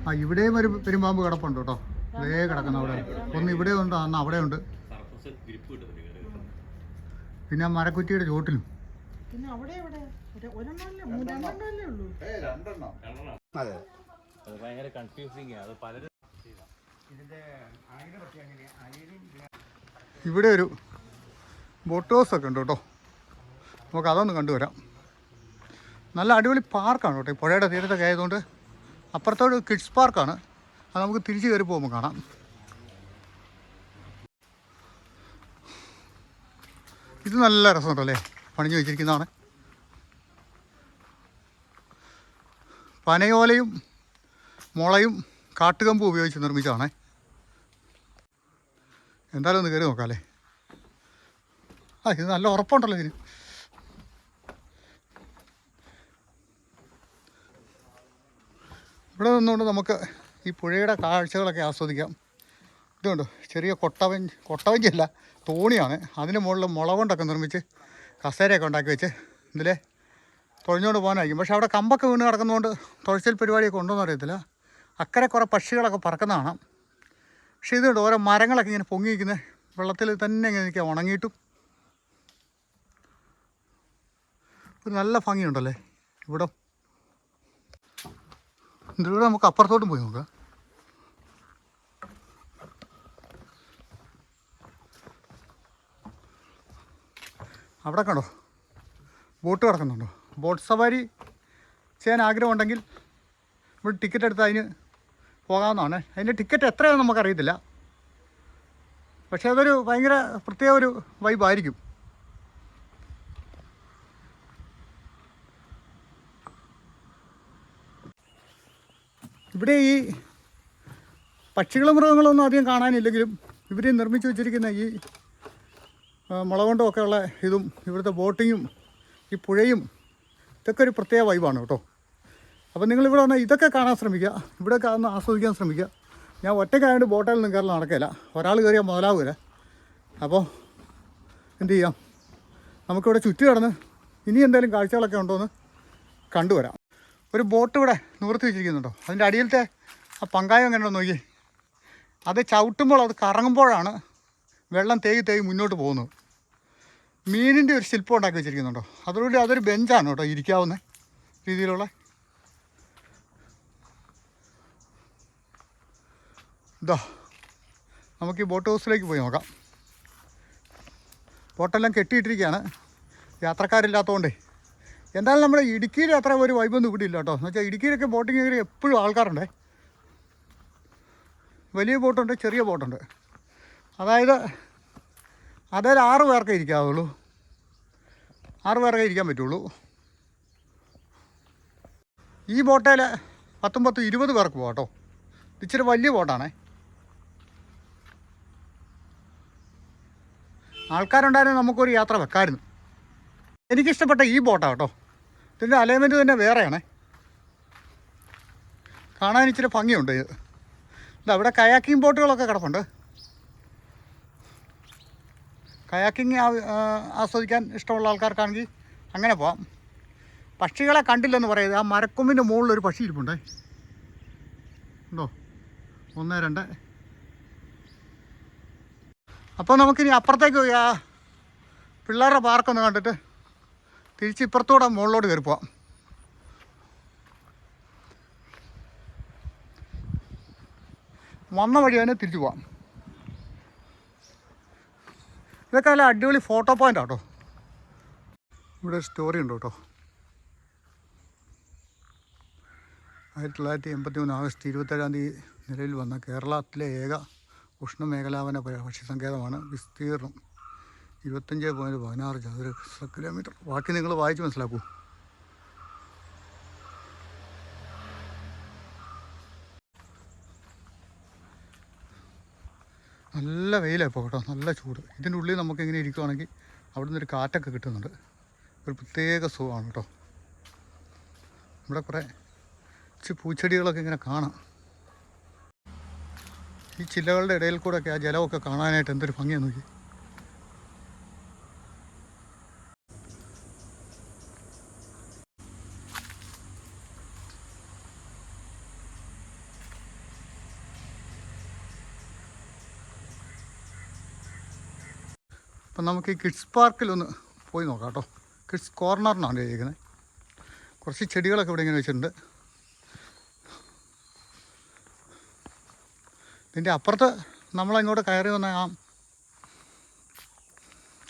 ആ, ഇവിടെയും ഒരു പെരുമ്പാമ്പ് കിടപ്പുണ്ട് കേട്ടോ. ഇതേ കിടക്കുന്ന അവിടെ. ഒന്ന് ഇവിടെ ഉണ്ട്, അന്ന് അവിടെ ഉണ്ട്. പിന്നെ ആ മരക്കുറ്റിയുടെ ചോട്ടിലും. പിന്നെ അവിടെ ഒരെണ്ണമല്ലേ ഉള്ളൂ. അതെ, അത് ഭയങ്കര കൺഫ്യൂസിങ്. അത് പലരും ഇവിടെ ഒരു ബോട്ട് ഹൗസൊക്കെ ഉണ്ട് കേട്ടോ. നമുക്ക് അതൊന്ന് കണ്ടുവരാം. നല്ല അടിപൊളി പാർക്കാണ് കേട്ടോ. ഈ പുഴയുടെ തീരത്തൊക്കെ ആയതുകൊണ്ട് അപ്പുറത്തോട് കിഡ്സ് പാർക്കാണ്. അത് നമുക്ക് തിരിച്ച് കയറി പോകുമ്പോൾ കാണാം. ഇത് നല്ല രസമുണ്ടല്ലേ, പണിഞ്ഞു വെച്ചിരിക്കുന്നതാണ്. പനയോലയും മുളയും കാട്ടുകമ്പും ഉപയോഗിച്ച് നിർമ്മിച്ചതാണേ. എന്തായാലും ഒന്ന് കയറി നോക്കാം അല്ലേ. ഇത് നല്ല ഉറപ്പുണ്ടല്ലോ ഇതിന്. ഇവിടെ നിന്നുകൊണ്ട് നമുക്ക് ഈ പുഴയുടെ കാഴ്ചകളൊക്കെ ആസ്വദിക്കാം. ഇതുണ്ട് ചെറിയ കൊട്ടവഞ്ചിയല്ല, തോണിയാണ്. അതിന് മുകളിൽ മുള കൊണ്ടൊക്കെ നിർമ്മിച്ച് കസേരയൊക്കെ ഉണ്ടാക്കി വെച്ച് ഇതിലെ തുഴഞ്ഞുകൊണ്ട് പോകാനായിരിക്കും. പക്ഷേ അവിടെ കമ്പൊക്കെ വീണ് കിടക്കുന്നതുകൊണ്ട് തുഴച്ചിൽ പരിപാടിയൊക്കെ ഉണ്ടോയെന്ന് അറിയത്തില്ല. അക്കരെ കുറേ പക്ഷികളൊക്കെ പറക്കുന്ന കാണാം. പക്ഷേ ഇതുണ്ട് ഓരോ മരങ്ങളൊക്കെ ഇങ്ങനെ പൊങ്ങി നിൽക്കുന്നത് വെള്ളത്തിൽ തന്നെ ഇങ്ങനെ നിൽക്കുക, ഉണങ്ങിയിട്ടും. ഒരു നല്ല ഭംഗിയുണ്ടല്ലേ ഇവിടെ. ഇതിലൂടെ നമുക്ക് അപ്പുറത്തോട്ടും പോയി നോക്കാം. അവിടെ കണ്ടോ ബോട്ട് കിടക്കുന്നുണ്ടോ. ബോട്ട് സവാരി ചെയ്യാൻ ആഗ്രഹമുണ്ടെങ്കിൽ ഇവിടെ ടിക്കറ്റ് എടുത്ത് അതിന് പോകാവുന്നതാണ്. അതിൻ്റെ ടിക്കറ്റ് എത്രയാണെന്ന് നമുക്കറിയത്തില്ല. പക്ഷേ അതൊരു ഭയങ്കര പ്രത്യേക ഒരു വൈബായിരിക്കും. ഇവിടെ ഈ പക്ഷികളും മൃഗങ്ങളൊന്നും അധികം കാണാനില്ലെങ്കിലും ഇവർ നിർമ്മിച്ച് വെച്ചിരിക്കുന്ന ഈ മുള കൊണ്ടുമൊക്കെ ഉള്ള ഇതും ഇവിടുത്തെ ബോട്ടിങ്ങും ഈ പുഴയും ഇതൊക്കെ ഒരു പ്രത്യേക വൈബാണ് കേട്ടോ. അപ്പോൾ നിങ്ങളിവിടെ വന്നാൽ ഇതൊക്കെ കാണാൻ ശ്രമിക്കുക, ഇവിടെയൊക്കെ ഒന്ന് ആസ്വദിക്കാൻ ശ്രമിക്കുക. ഞാൻ ഒറ്റയ്ക്കായതുകൊണ്ട് ബോട്ടിലൊന്നും കയറി നടക്കില്ല, ഒരാൾ കയറിയാൽ മുതലാവില്ല. അപ്പോൾ എന്ത് ചെയ്യാം, നമുക്കിവിടെ ചുറ്റി കിടന്ന് ഇനി എന്തെങ്കിലും കാഴ്ചകളൊക്കെ ഉണ്ടോയെന്ന് കണ്ടുവരാം. ഒരു ബോട്ട് ഇവിടെ നിവർത്തി വെച്ചിരിക്കുന്നുണ്ടോ, അതിൻ്റെ അടിയിലത്തെ ആ പങ്കായം എങ്ങനെ നോക്കി. അത് ചവിട്ടുമ്പോൾ അത് കറങ്ങുമ്പോഴാണ് വെള്ളം തേയി മുന്നോട്ട് പോകുന്നത്. മീനിൻ്റെ ഒരു ശില്പം ഉണ്ടാക്കി വെച്ചിരിക്കുന്നുണ്ടോ, അതോടുകൂടി അതൊരു ബെഞ്ചാണ് കേട്ടോ, ഇരിക്കാവുന്ന രീതിയിലുള്ള. ഇതാ നമുക്ക് ഈ ബോട്ട് ഹൗസിലേക്ക് പോയി നോക്കാം. ബോട്ടെല്ലാം കെട്ടിയിട്ടിരിക്കുകയാണ്, യാത്രക്കാരില്ലാത്തതുകൊണ്ടേ. എന്തായാലും നമ്മുടെ ഇടുക്കിയിൽ അത്ര ഒരു വൈബൊന്നും ഇവിടെ ഇല്ല കേട്ടോ. എന്ന് വെച്ചാൽ ഇടുക്കിയിലൊക്കെ ബോട്ടിങ് കയറി എപ്പോഴും ആൾക്കാരുണ്ട്. വലിയ ബോട്ടുണ്ട്, ചെറിയ ബോട്ടുണ്ട്. അതായത് 6 പേർക്കേ ഇരിക്കാവുള്ളൂ, 6 പേർക്കേ ഇരിക്കാൻ പറ്റുള്ളൂ. ഈ ബോട്ടേൽ 19-20 പേർക്ക് പോകാം കേട്ടോ. ഇച്ചിരി വലിയ ബോട്ടാണേ. ആൾക്കാരുണ്ടായിരുന്നു നമുക്കൊരു യാത്ര വെക്കാമായിരുന്നു. എനിക്കിഷ്ടപ്പെട്ട ഈ ബോട്ടാണ് കേട്ടോ. ഇതിൻ്റെ അലൈൻമെൻറ്റ് തന്നെ വേറെയാണേ, കാണാൻ ഇച്ചിരി ഭംഗിയുണ്ട്. ഇതാ ഇവിടെ കയാക്കിംഗ് ബോട്ടുകളൊക്കെ കിടപ്പുണ്ട്. കയാക്കിങ് ആസ്വദിക്കാൻ ഇഷ്ടമുള്ള ആൾക്കാർക്കാണെങ്കിൽ അങ്ങനെ പോവാം. പക്ഷികളെ കണ്ടില്ലെന്ന് പറയുന്നത്. ആ മരക്കൊമ്പിൻ്റെ മുകളിലൊരു പക്ഷി ഇരിപ്പുണ്ടേ, ഉണ്ടോ? 1, 2. അപ്പോൾ നമുക്കിനി അപ്പുറത്തേക്ക് പോയി ആ പിള്ളേരുടെ പാർക്കൊന്ന് കണ്ടിട്ട് തിരിച്ച് ഇപ്പുറത്തൂടെ മുകളിലോട്ട് കയറി പോവാം. വന്ന വഴി തന്നെ തിരിച്ചു പോവാം. ഇതൊക്കെ നല്ല അടിപൊളി ഫോട്ടോ പോയിൻ്റാണ് കേട്ടോ. ഇവിടെ ഒരു സ്റ്റോറി ഉണ്ട് കേട്ടോ. 1983 ആഗസ്റ്റ് 27 നിലവിൽ വന്ന കേരളത്തിലെ ഏക ഉഷ്ണമേഖലാവന പക്ഷി സങ്കേതമാണ്. വിസ്തീർണം 25.16 ചതുരശ്ര കിലോമീറ്റർ. ബാക്കി നിങ്ങൾ വായിച്ച് മനസ്സിലാക്കൂ. നല്ല വെയിലാണ് ഇപ്പോൾ കേട്ടോ, നല്ല ചൂട്. ഇതിൻ്റെ ഉള്ളിൽ നമുക്കിങ്ങനെ ഇരിക്കുവാണെങ്കിൽ അവിടെ നിന്നൊരു കാറ്റൊക്കെ കിട്ടുന്നുണ്ട്. ഒരു പ്രത്യേക സുഖമാണ് കേട്ടോ. ഇവിടെ കുറേ പൂച്ചെടികളൊക്കെ ഇങ്ങനെ കാണാം. ഈ ചില്ലകളുടെ ഇടയിൽ കൂടെയൊക്കെ ആ ജലമൊക്കെ കാണാനായിട്ട് എന്തൊരു ഭംഗിയാണ് നോക്കി. അപ്പം നമുക്ക് ഈ കിഡ്സ് പാർക്കിലൊന്ന് പോയി നോക്കാം കേട്ടോ. കിഡ്സ് കോർണറിനാണ് എഴുതിയിരിക്കുന്നത്. കുറച്ച് ചെടികളൊക്കെ ഇവിടെ ഇങ്ങനെ വെച്ചിട്ടുണ്ട്. ഇതിൻ്റെ അപ്പുറത്ത് നമ്മളങ്ങോട്ട് കയറി വന്ന ആ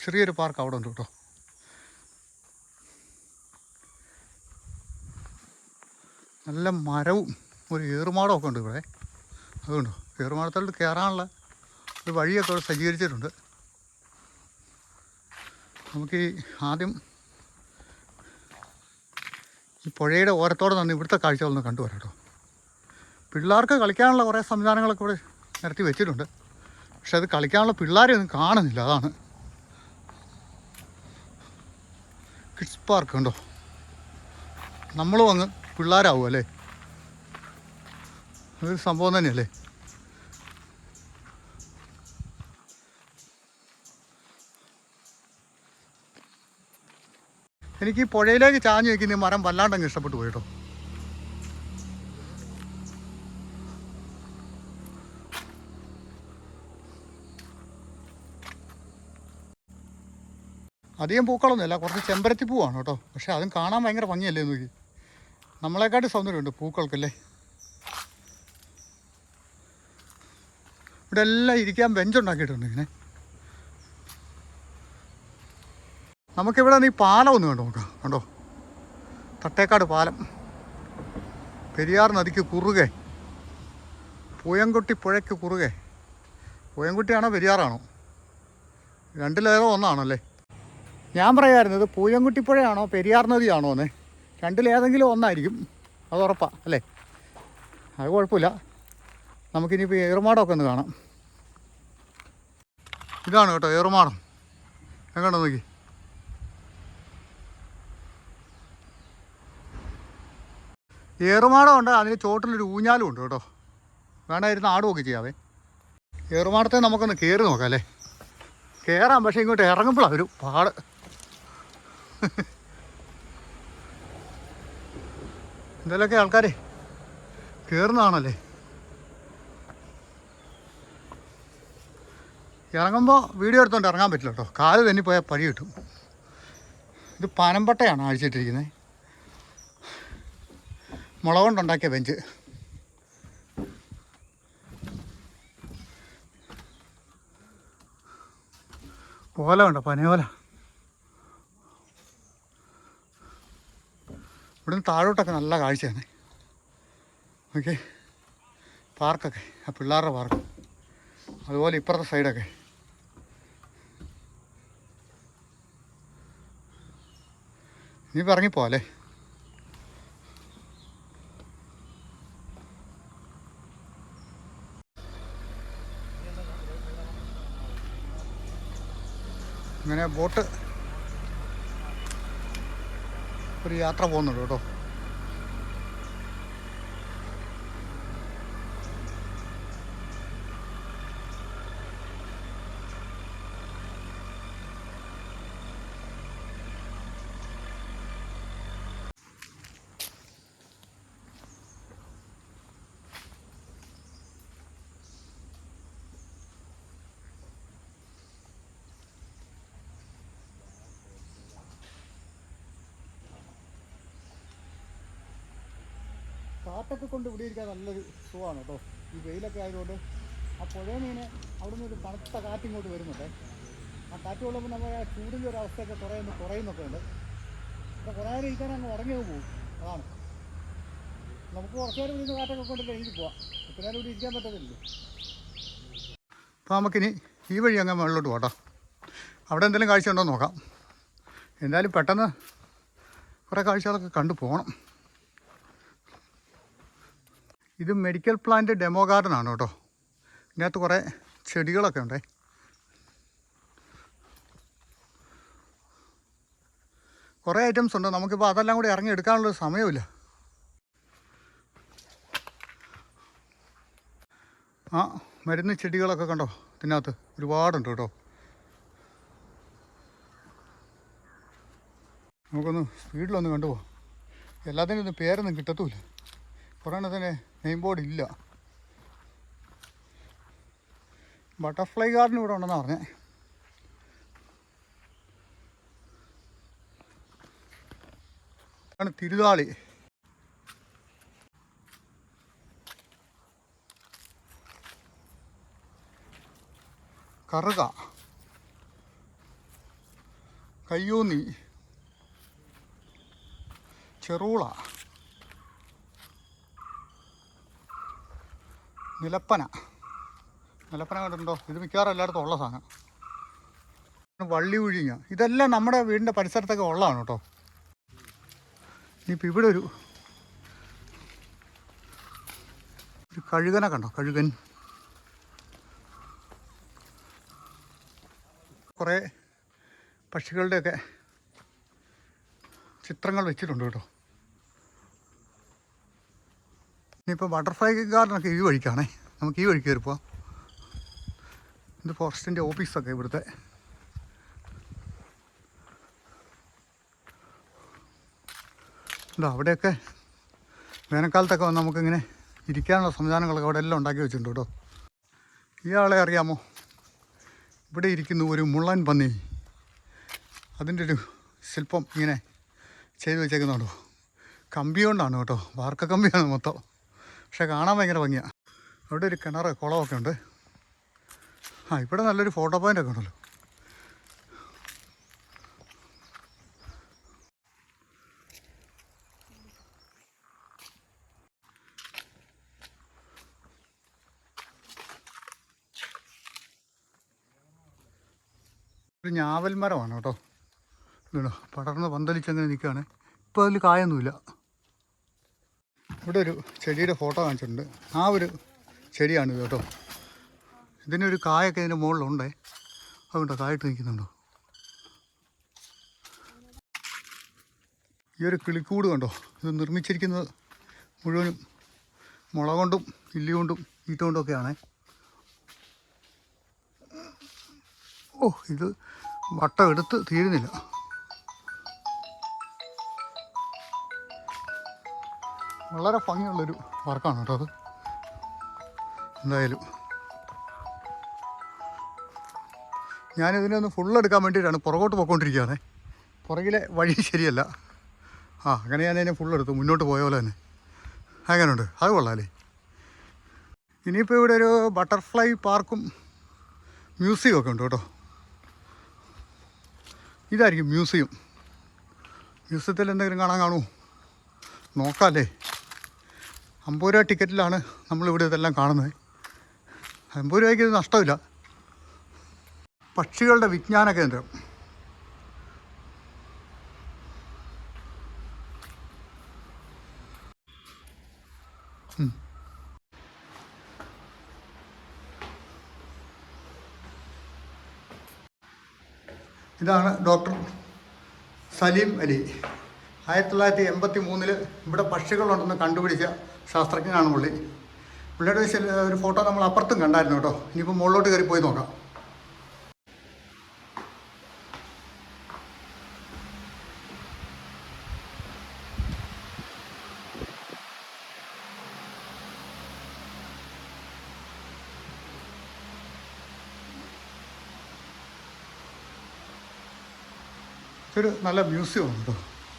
ചെറിയൊരു പാർക്ക് അവിടെ ഉണ്ട് കേട്ടോ. നല്ല മരവും ഒരു ഏറുമാടമൊക്കെ ഉണ്ട് ഇവിടെ. അതുകൊണ്ടോ ഏറുമാടത്തോട്ട് കയറാനുള്ള ഒരു വഴിയൊക്കെ അവിടെ സജ്ജീകരിച്ചിട്ടുണ്ട്. നമുക്ക് ഈ ആദ്യം ഈ പുഴയുടെ ഓരത്തോടെ നിന്ന് ഇവിടുത്തെ കാഴ്ചകളൊന്ന് കണ്ടുവരാം കേട്ടോ. പിള്ളേർക്ക് കളിക്കാനുള്ള കുറേ സംവിധാനങ്ങളൊക്കെ ഇവിടെ നിരത്തി വെച്ചിട്ടുണ്ട്. പക്ഷെ അത് കളിക്കാനുള്ള പിള്ളേരെ ഒന്നും കാണുന്നില്ല. അതാണ് കിഡ്സ് പാർക്ക് ഉണ്ടോ. നമ്മളും അങ്ങ് പിള്ളേരാവും അല്ലേ. അതൊരു സംഭവം തന്നെയല്ലേ. എനിക്ക് ഈ പുഴയിലേക്ക് ചാഞ്ഞ് വയ്ക്കുന്ന മരം വല്ലാണ്ടങ്ങ് ഇഷ്ടപ്പെട്ടു പോയിട്ടോ. അധികം പൂക്കളൊന്നുമില്ല, കുറച്ച് ചെമ്പരത്തി പൂവാണ് കേട്ടോ. പക്ഷെ അതും കാണാൻ ഭയങ്കര ഭംഗിയല്ലേ നോക്കി. നമ്മളെക്കാട്ട് സൗന്ദര്യമുണ്ട് പൂക്കൾക്കല്ലേ. ഇവിടെ എല്ലാം ഇരിക്കാൻ ബെഞ്ചുണ്ടാക്കിയിട്ടുണ്ട് ഇങ്ങനെ. നമുക്കിവിടെ ഈ പാലം ഒന്ന് കണ്ടോ നോക്കാം. കണ്ടോ തട്ടേക്കാട് പാലം. പെരിയാർ നദിക്ക് കുറുകെ, പൂയംകുട്ടി പുഴയ്ക്ക് കുറുകെ. പൂയംകുട്ടിയാണോ പെരിയാറാണോ? രണ്ടിലേതോ ഒന്നാണല്ലേ. ഞാൻ പറയാമായിരുന്നു ഇത് പൂയംകുട്ടി പുഴയാണോ പെരിയാർ നദിയാണോ എന്ന്. രണ്ടിലേതെങ്കിലും ഒന്നായിരിക്കും, അത് ഉറപ്പാണ് അല്ലേ. അത് കുഴപ്പമില്ല. നമുക്കിനിയിപ്പോൾ ഏറുമാടമൊക്കെ ഒന്ന് കാണാം. ഇതാണ് കേട്ടോ ഏറുമാടം. എങ്ങോട്ട് നോക്കി. ഏറുമാടം ഉണ്ട്, അതിന് ചോട്ടിലൊരു ഊഞ്ഞാലും ഉണ്ട് കേട്ടോ. വേണമായിരുന്നു ആടുമൊക്കെ ചെയ്യാവേ. ഏറുമാടത്തെ നമുക്കൊന്ന് കയറി നോക്കാം അല്ലേ. കയറാം, പക്ഷേ ഇങ്ങോട്ട് ഇറങ്ങുമ്പോഴാണ് ഒരു പാട്. എന്തെങ്കിലുമൊക്കെ ആൾക്കാരെ കയറുന്നതാണല്ലേ. ഇറങ്ങുമ്പോൾ വീഡിയോ എടുത്തുകൊണ്ട് ഇറങ്ങാൻ പറ്റില്ല കേട്ടോ. കാല് തന്നെ പോയാൽ പഴി കിട്ടും. ഇത് പനമ്പട്ടയാണ് അഴിച്ചിട്ടിരിക്കുന്നത്. മുളക് കൊണ്ടുണ്ടാക്കിയ ബെഞ്ച്. ഓല ഉണ്ടോ, പനയോല. ഇവിടുന്ന് താഴോട്ടൊക്കെ നല്ല കാഴ്ചയാണ്. ഓക്കെ, പാർക്കൊക്കെ, ആ പിള്ളേരുടെ പാർക്ക്. അതുപോലെ ഇപ്പുറത്തെ സൈഡൊക്കെ. ഇനിയിപ്പോൾ ഇറങ്ങിപ്പോവാല്ലേ. ഇങ്ങനെ ബോട്ട് ഒരു യാത്ര പോകുന്നുണ്ട് കേട്ടോ. കാറ്റൊക്കെ കൊണ്ട് ഇവിടെ ഇരിക്കാൻ നല്ലൊരു സുഖമാണ് കേട്ടോ. ഈ വെയിലൊക്കെ ആയതുകൊണ്ട് ആ പുഴയിൽ നിന്ന് അവിടെ നിന്ന് ഒരു തണുത്ത കാറ്റിങ്ങോട്ട് വരുന്നുണ്ട്. ആ കാറ്റ് കൊള്ളുമ്പോൾ നമ്മൾ ആ ചൂടിൻ്റെ ഒരു അവസ്ഥയൊക്കെ കുറയുന്നൊക്കെ ഉണ്ട്. അപ്പോൾ കുറേ നേരം ഇരിക്കാൻ അങ്ങ് ഉറങ്ങി പോകും. അതാണ് നമുക്ക് കുറച്ച് നേരം ഇരുന്ന് കാറ്റൊക്കെ കൊണ്ടല്ലേ എനിക്ക് പോവാം. എത്ര നേരം ഇവിടെ ഇരിക്കാൻ പറ്റത്തില്ലല്ലോ. അപ്പോൾ നമുക്കിനി ഈ വഴി അങ്ങ് മുകളിലോട്ട് പോട്ടോ. അവിടെ എന്തെങ്കിലും കാഴ്ച ഉണ്ടോ നോക്കാം. എന്തായാലും പെട്ടെന്ന് കുറേ കാഴ്ചകളൊക്കെ കണ്ടു പോകണം. ഇത് മെഡിക്കൽ പ്ലാന്റ് ഡെമോ ഗാർഡൻ ആണ് കേട്ടോ. ഇതിനകത്ത് കുറേ ചെടികളൊക്കെ ഉണ്ടേ. കുറേ ഐറ്റംസ് ഉണ്ട്. നമുക്കിപ്പോൾ അതെല്ലാം കൂടി ഇറങ്ങി എടുക്കാനുള്ളൊരു സമയമില്ല. ആ മരുന്ന് ചെടികളൊക്കെ കണ്ടോ ഇതിനകത്ത് ഒരുപാടുണ്ട് കേട്ടോ. നമുക്കൊന്ന് സ്പീഡിലൊന്ന് കണ്ടുപോകാം. എല്ലാത്തിനും ഒന്നും പേരൊന്നും കിട്ടത്തുമില്ല. കുറേ എണ്ണത്തിന് നെയിം ബോർഡ് ഇല്ല. ബട്ടർഫ്ലൈ ഗാർഡൻ ഇവിടെ ഉണ്ടെന്നാണ് പറഞ്ഞത്. ആണ് തിരുതാളി. കറുക, കയ്യൂന്നി, ചെറൂള, നിലപ്പന. നിലപ്പന കണ്ടിട്ടുണ്ടോ? ഇത് മിക്കവാറും എല്ലായിടത്തും ഉള്ള സാധനം. വള്ളി ഉഴിഞ്ഞ, ഇതെല്ലാം നമ്മുടെ വീടിൻ്റെ പരിസരത്തൊക്കെ ഉള്ളതാണ് കേട്ടോ. ഇനിയിപ്പോൾ ഇവിടെ ഒരു കഴുകനെ കണ്ടോ? കഴുകൻ. കുറേ പക്ഷികളുടെയൊക്കെ ചിത്രങ്ങൾ വെച്ചിട്ടുണ്ട് കേട്ടോ. ഇനിയിപ്പോൾ ബട്ടർഫ്ലൈ ഗാർഡനൊക്കെ ഈ വഴിക്കാണേ. നമുക്ക് ഈ വഴിക്ക് കയറിപ്പോവാം. ഇത് ഫോറസ്റ്റിൻ്റെ ഓഫീസൊക്കെ ഇവിടുത്തെ. എന്താ അവിടെയൊക്കെ വേനൽക്കാലത്തൊക്കെ വന്ന് നമുക്കിങ്ങനെ ഇരിക്കാനുള്ള സംവിധാനങ്ങളൊക്കെ അവിടെ എല്ലാം ഉണ്ടാക്കി വെച്ചിട്ടുണ്ട് കേട്ടോ. ഇയാളെ അറിയാമോ? ഇവിടെ ഇരിക്കുന്ന ഒരു മുള്ളൻ പന്നി. അതിൻ്റെ ഒരു ശില്പം ഇങ്ങനെ ചെയ്ത് വെച്ചേക്കുന്നുണ്ടോ? കമ്പി കൊണ്ടാണ് കേട്ടോ, വാർക്ക കമ്പിയാണ് മൊത്തം. പക്ഷെ കാണാൻ ഭയങ്കര ഭംഗിയാണ്. അവിടെ ഒരു കിണർ, കുളമൊക്കെ ഉണ്ട്. ഇവിടെ നല്ലൊരു ഫോട്ടോ പോയിൻ്റൊക്കെ ഉണ്ടല്ലോ. ഒരു ഞാവൽ മരമാണ് കേട്ടോ. ഇതുണ്ടോ, പടർന്ന് പന്തലിച്ചങ്ങനെ നിൽക്കുകയാണ്. ഇപ്പോൾ അതിൽ കായൊന്നുമില്ല. ഇവിടെ ഒരു ചെടിയുടെ ഫോട്ടോ കാണിച്ചിട്ടുണ്ട്. ആ ഒരു ചെടിയാണിത് കേട്ടോ. ഇതിനൊരു കായൊക്കെ ഇതിൻ്റെ മുകളിലുണ്ടേ. അതുകൊണ്ടോ കായിട്ട് നിൽക്കുന്നുണ്ടോ? ഈ ഒരു കിളിക്കൂട് കണ്ടോ? ഇത് നിർമ്മിച്ചിരിക്കുന്നത് മുഴുവനും മുള കൊണ്ടും ഇല്ലി കൊണ്ടും ഈറ്റ കൊണ്ടുമൊക്കെയാണേ. ഓ, ഇത് വട്ടം എടുത്ത് തീരുന്നില്ല. വളരെ ഭംഗിയുള്ളൊരു വർക്കാണ് കേട്ടോ അത്. എന്തായാലും ഞാനിതിനെ ഒന്ന് ഫുള്ളെടുക്കാൻ വേണ്ടിയിട്ടാണ് പുറകോട്ട് പോയിക്കൊണ്ടിരിക്കുകയാണേ. പുറകിലെ വഴി ശരിയല്ല. അങ്ങനെ ഞാനതിനെ ഫുള്ളെടുത്തു, മുന്നോട്ട് പോയ പോലെ തന്നെ. അങ്ങനെയുണ്ട്, അത് കൊള്ളാമല്ലേ. ഇനിയിപ്പോൾ ഇവിടെ ഒരു ബട്ടർഫ്ലൈ പാർക്കും മ്യൂസിയം ഒക്കെ ഉണ്ട് കേട്ടോ. ഇതായിരിക്കും മ്യൂസിയം. മ്യൂസിയത്തിൽ എന്തെങ്കിലും കാണാൻ കാണുമോ? നോക്കാമല്ലേ. 50 രൂപ ടിക്കറ്റിലാണ് നമ്മളിവിടെ ഇതെല്ലാം കാണുന്നത്. 50 രൂപയ്ക്ക് ഇത് നഷ്ടമില്ല. പക്ഷികളുടെ വിജ്ഞാന കേന്ദ്രം. ഇതാണ് ഡോക്ടർ സലീം അലി. 1983 ഇവിടെ പക്ഷികളുണ്ടെന്ന് കണ്ടുപിടിച്ച ശാസ്ത്രജ്ഞനാണ് പുള്ളി. പുള്ളിയുടെ ഒരു ഫോട്ടോ നമ്മൾ അപ്പുറത്തും കണ്ടായിരുന്നു കേട്ടോ. ഇനിയിപ്പോൾ മുകളിലോട്ട് കയറി പോയി നോക്കാം. ഇതൊരു നല്ല മ്യൂസിയമാണ് കേട്ടോ.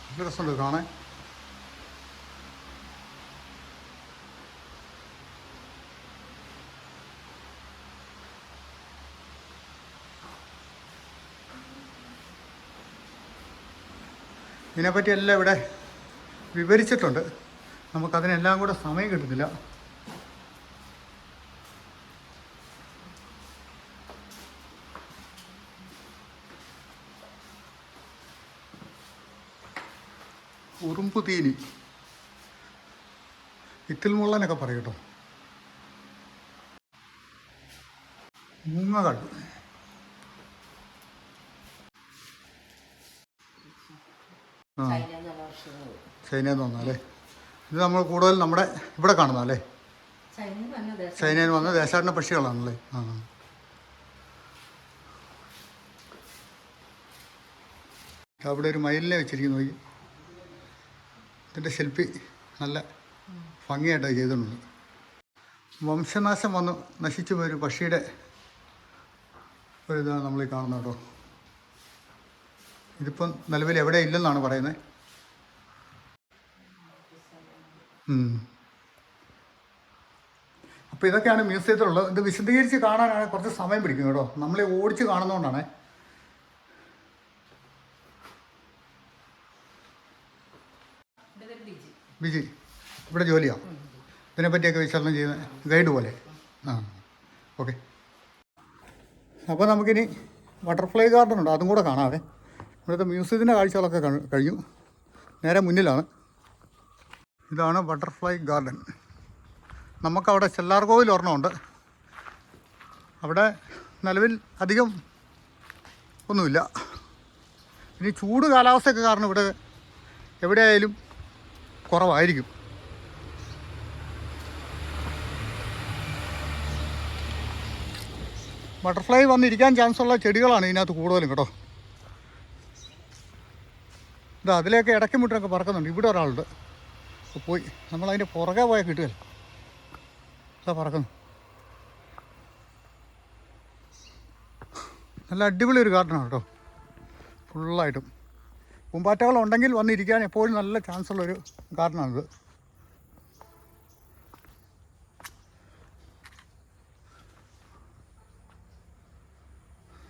നല്ല രസമുണ്ട് കാണാൻ. ഇതിനെപ്പറ്റി എല്ലാം ഇവിടെ വിവരിച്ചിട്ടുണ്ട്. നമുക്കതിനെല്ലാം കൂടെ സമയം കിട്ടുന്നില്ല. ഉറുമ്പ് തീനി, ഇത്തിൽ മുള്ളനൊക്കെ പറയും കേട്ടോ. മൂങ്ങകൾ, ചൈനയിൽ നിന്ന് വന്നല്ലേ. ഇത് നമ്മൾ കൂടുതൽ നമ്മുടെ ഇവിടെ കാണുന്നതല്ലേ. ചൈനയിൽ നിന്ന് വന്ന ദേശാടന പക്ഷികളാണല്ലേ. അവിടെ ഒരു മയിലിനെ വെച്ചിരിക്കുന്നു. ഇതിൻ്റെ ശില്പി നല്ല ഭംഗിയായിട്ടാണ് ചെയ്തിട്ടുണ്ട്. വംശനാശം വന്ന് നശിച്ചു പോയൊരു പക്ഷിയുടെ ഒരിതാണ് നമ്മളീ കാണുന്നത് കേട്ടോ. ഇതിപ്പം നിലവിൽ എവിടെ ഇല്ലെന്നാണ് പറയുന്നത്. അപ്പോൾ ഇതൊക്കെയാണ് മ്യൂസിയത്തിലുള്ളത്. ഇത് വിശദീകരിച്ച് കാണാനാണ് കുറച്ച് സമയം പിടിക്കും കേട്ടോ, നമ്മൾ ഓടിച്ച് കാണുന്നതുകൊണ്ടാണ്. ബിജി ഇവിടെ ജോലിയാണ്, ഇതിനെപ്പറ്റിയൊക്കെ വിശകലനം ചെയ്യുന്ന ഗൈഡ് പോലെ. ഓക്കെ. അപ്പോൾ നമുക്കിനി ബട്ടർഫ്ലൈ ഗാർഡൻ ഉണ്ട്, അതും കൂടെ കാണാവേ. ഇവിടുത്തെ മ്യൂസിയത്തിൻ്റെ കാഴ്ചകളൊക്കെ കഴിഞ്ഞു. നേരെ മുന്നിലാണ്. ഇതാണ് ബട്ടർഫ്ലൈ ഗാർഡൻ. നമുക്കവിടെ ചെല്ലാർകോവിൽ ഒരെണ്ണമുണ്ട്. അവിടെ നിലവിൽ അധികം ഒന്നുമില്ല. ഇനി ചൂട് കാലാവസ്ഥയൊക്കെ കാരണം ഇവിടെ എവിടെയായാലും കുറവായിരിക്കും. ബട്ടർഫ്ലൈ വന്നിരിക്കാൻ ചാൻസുള്ള ചെടികളാണ് ഇതിനകത്ത് കൂടുതലും കേട്ടോ. ഇതാ അതിലേക്ക് ഇടയ്ക്ക് മുട്ടൊക്കെ പറക്കുന്നുണ്ട്. ഇവിടെ ഒരാളുണ്ട്, പോയി നമ്മളതിൻ്റെ പുറകെ പോയാൽ കിട്ടുകയില്ല. ഇതാ പറക്കുന്നു. നല്ല അടിപൊളി ഒരു ഗാർഡനാണ് കേട്ടോ, ഫുള്ളായിട്ടും. പൂമ്പാറ്റകളുണ്ടെങ്കിൽ വന്നിരിക്കാൻ എപ്പോഴും നല്ല ചാൻസുള്ളൊരു ഗാർഡനാണിത്.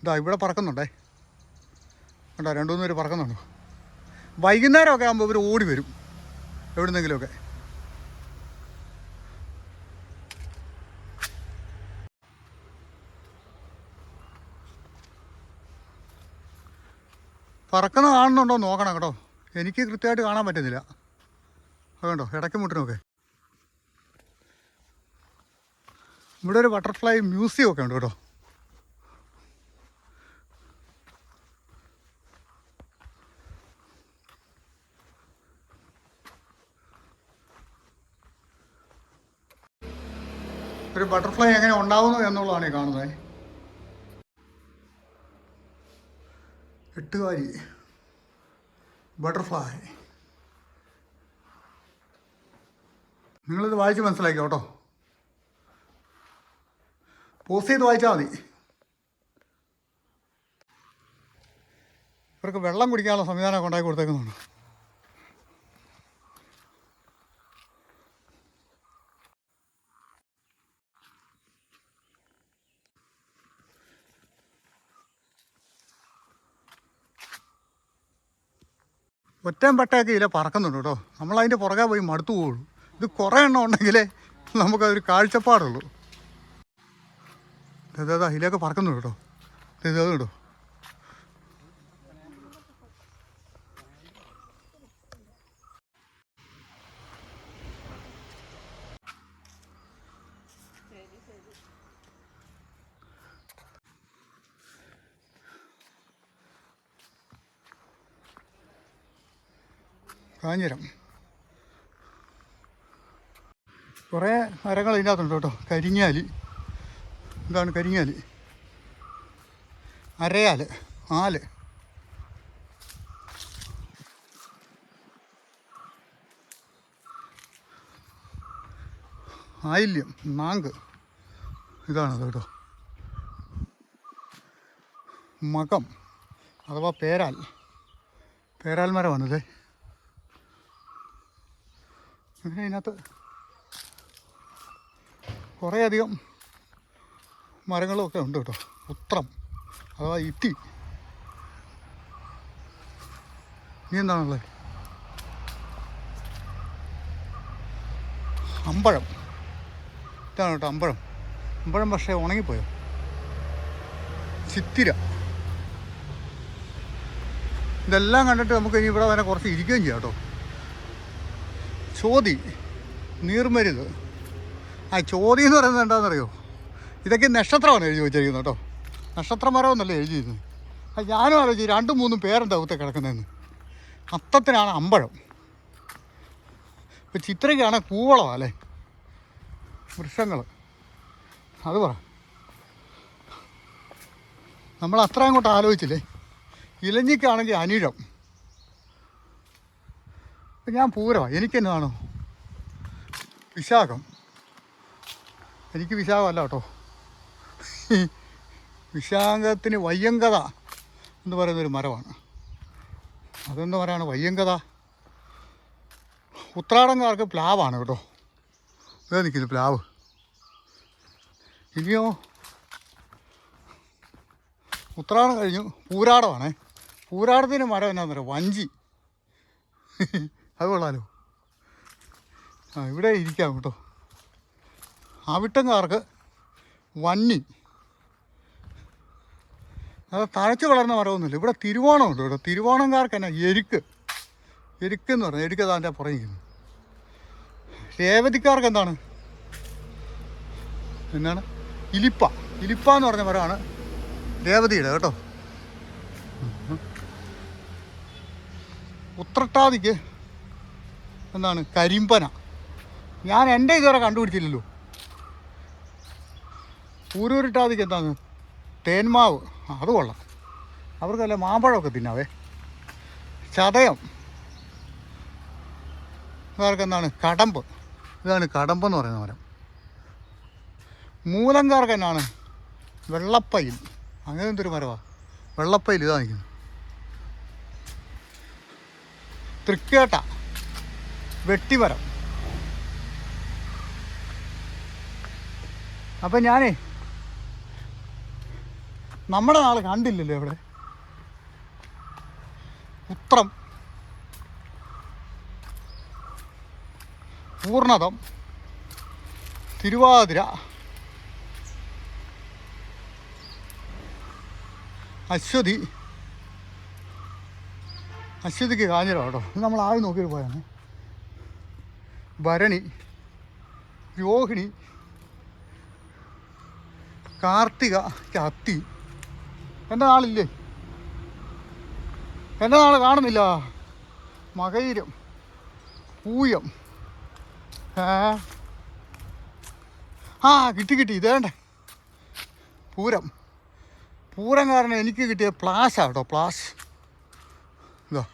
ഇതാ ഇവിടെ പറക്കുന്നുണ്ടേ കേട്ടോ, 2-3 പേര് പറക്കുന്നുണ്ട്. വൈകുന്നേരമൊക്കെ ആകുമ്പോൾ ഇവർ ഓടി വരും എവിടുന്നെങ്കിലുമൊക്കെ. പറക്കുന്ന കാണുന്നുണ്ടോ നോക്കണം കേട്ടോ, എനിക്ക് കൃത്യമായിട്ട് കാണാൻ പറ്റുന്നില്ല. അതുകൊണ്ടോ ഇടയ്ക്ക് മുട്ടിനൊക്കെ. ഇവിടെ ഒരു ബട്ടർഫ്ലൈ മ്യൂസിയം ഒക്കെ ഉണ്ട് കേട്ടോ. ഒരു ബട്ടർഫ്ലൈ എങ്ങനെ ഉണ്ടാവുന്നു എന്നുള്ളതാണ് ഈ കാണുന്നത്. 8 ബട്ടർഫ്ലൈ. നിങ്ങളിത് വായിച്ച് മനസ്സിലാക്കി കേട്ടോ, പോസ്റ്റ് ചെയ്ത് വായിച്ചാൽ മതി. ഇവർക്ക് വെള്ളം കുടിക്കാനുള്ള സംവിധാനമൊക്കെ ഉണ്ടാക്കി കൊടുത്തേക്കുന്നുണ്ട്. ഒറ്റയും പട്ടയൊക്കെ ഇതിലെ പറക്കുന്നുണ്ട് കേട്ടോ. നമ്മളതിൻ്റെ പുറകെ പോയി മടുത്തു പോകുള്ളൂ. ഇത് കുറേ എണ്ണം ഉണ്ടെങ്കിലേ നമുക്കതൊരു കാഴ്ചപ്പാടുള്ളൂ. ഇതാ ഇതിലേക്ക് പറക്കുന്നുണ്ട് കേട്ടോ. ഇത് കേട്ടോ, കാഞ്ഞിരം. കുറേ മരങ്ങൾ ഇതിനകത്തുണ്ട് കേട്ടോ. കരിങ്ങാലി, ഇതാണ് കരിങ്ങാലി. അരയാല്, ആല്, ആയില്യം, നാങ്ക്, ഇതാണത് കേട്ടോ. മകം അഥവാ പേരാൽ, പേരാൽ മരമാണിത്. അങ്ങനെ ഇതിനകത്ത് കുറേയധികം മരങ്ങളുമൊക്കെ ഉണ്ട് കേട്ടോ. ഉത്രം അഥവാ ഇത്തി. ഇനി എന്താണുള്ളത്? അമ്പഴം. ഇതാണ് കേട്ടോ അമ്പഴം. അമ്പഴം പക്ഷേ ഉണങ്ങിപ്പോയോ. ചിത്തിര. ഇതെല്ലാം കണ്ടിട്ട് നമുക്ക് ഇനി ഇവിടെ വരെ കുറച്ച് ഇരിക്കുകയും ചെയ്യാം കേട്ടോ. ചോതി, നീർമരുത്. ചോതി എന്ന് പറയുന്നത് എന്താണെന്നറിയോ, ഇതൊക്കെ നക്ഷത്രമാണ് എഴുതി വെച്ചിരിക്കുന്നത് കേട്ടോ. നക്ഷത്രമരം എന്നല്ല എഴുതിയിരുന്നത്. ഞാനും ആലോചിച്ചു 2-3 പേരുണ്ട് അകത്തെ കിടക്കുന്നതെന്ന്. അത്തത്തിനാണ് അമ്പഴം. ഇപ്പം ചിത്രയ്ക്കാണ് കൂവളമാണ് അല്ലേ, വൃക്ഷങ്ങൾ. അത് പറ, നമ്മൾ അത്ര അങ്ങോട്ട് ആലോചിച്ചില്ലേ. ഇലഞ്ഞിക്കാണെങ്കിൽ അനിഴം. ഇപ്പം ഞാൻ പൂരമാണ്, എനിക്കെന്നാണോ വിശാഖം. എനിക്ക് വിശാഖമല്ല കേട്ടോ. വിശാഖത്തിന് വയ്യങ്കത എന്ന് പറയുന്നൊരു മരമാണ്. അതെന്ന് പറയാണ് വയ്യങ്കത. ഉത്രാടംകാർക്ക് പ്ലാവാണ് കേട്ടോ. ഇതേ നിൽക്കുന്നു പ്ലാവ്. ഇനിയോ ഉത്രാടം കഴിഞ്ഞു പൂരാടമാണേ. പൂരാടത്തിന് മരം എന്നാന്ന് പറയുക വഞ്ചി. അത് കൊള്ളാലോ. ഇവിടെ ഇരിക്കാം കേട്ടോ. അവിട്ടംകാർക്ക് വന്നി. അത് തഴച്ച് വളർന്ന മരമൊന്നുമില്ല. ഇവിടെ തിരുവോണമുണ്ട് കേട്ടോ. തിരുവോണംകാർക്ക് എന്നാ എരുക്ക്. എരുക്കെന്ന് പറഞ്ഞു. എരുക്ക് അതിൻ്റെ പുറകിരിക്കുന്നു. രേവതിക്കാർക്ക് എന്താണ് ഇലിപ്പ. ഇലിപ്പ എന്ന് പറഞ്ഞ മരമാണ് രേവതിയുടെ കേട്ടോ. ഉത്രട്ടാതിക്ക് എന്താണ് കരിമ്പന. ഞാൻ എൻ്റെ ഇതുവരെ കണ്ടുപിടിച്ചില്ലല്ലോ. ഊരൂരിട്ടാതിക്ക് എന്താണ് തേന്മാവ്. അത് കൊള്ളാം. അവർക്കല്ല മാമ്പഴമൊക്കെ തിന്നാവേ. ചതയം ഇവർക്ക് എന്താണ് കടമ്പ്. ഇതാണ് കടമ്പെന്ന് പറയുന്ന മരം. മൂലംകാർക്ക് എന്നാണ് വെള്ളപ്പയിൽ. അങ്ങനെ എന്തൊരു മരമാണ് വെള്ളപ്പയിൽ. ഇതാ നിൽക്കുന്നു. തൃക്കേട്ട വെട്ടിമരം. അപ്പം ഞാനേ നമ്മുടെ നാൾ കണ്ടില്ലല്ലോ ഇവിടെ. ഉത്രം, പൂർണ്ണതം, തിരുവാതിര, അശ്വതി. അശ്വതിക്ക് കാഞ്ഞിരം കേട്ടോ. ഇത് നമ്മൾ ആദ്യം നോക്കിയിട്ട് പോയാണ്. ഭരണി, രോഹിണി, കാർത്തിക, അത്തി. എൻ്റെ നാളില്ലേ? എൻ്റെ നാൾ കാണുന്നില്ല. മകയിരം, പൂയം. കിട്ടി. ഇതേണ്ടേ പൂരം. പൂരം കാരണം എനിക്ക് കിട്ടിയ പ്ലാശാണ് കേട്ടോ. പ്ലാശ് ഇതാ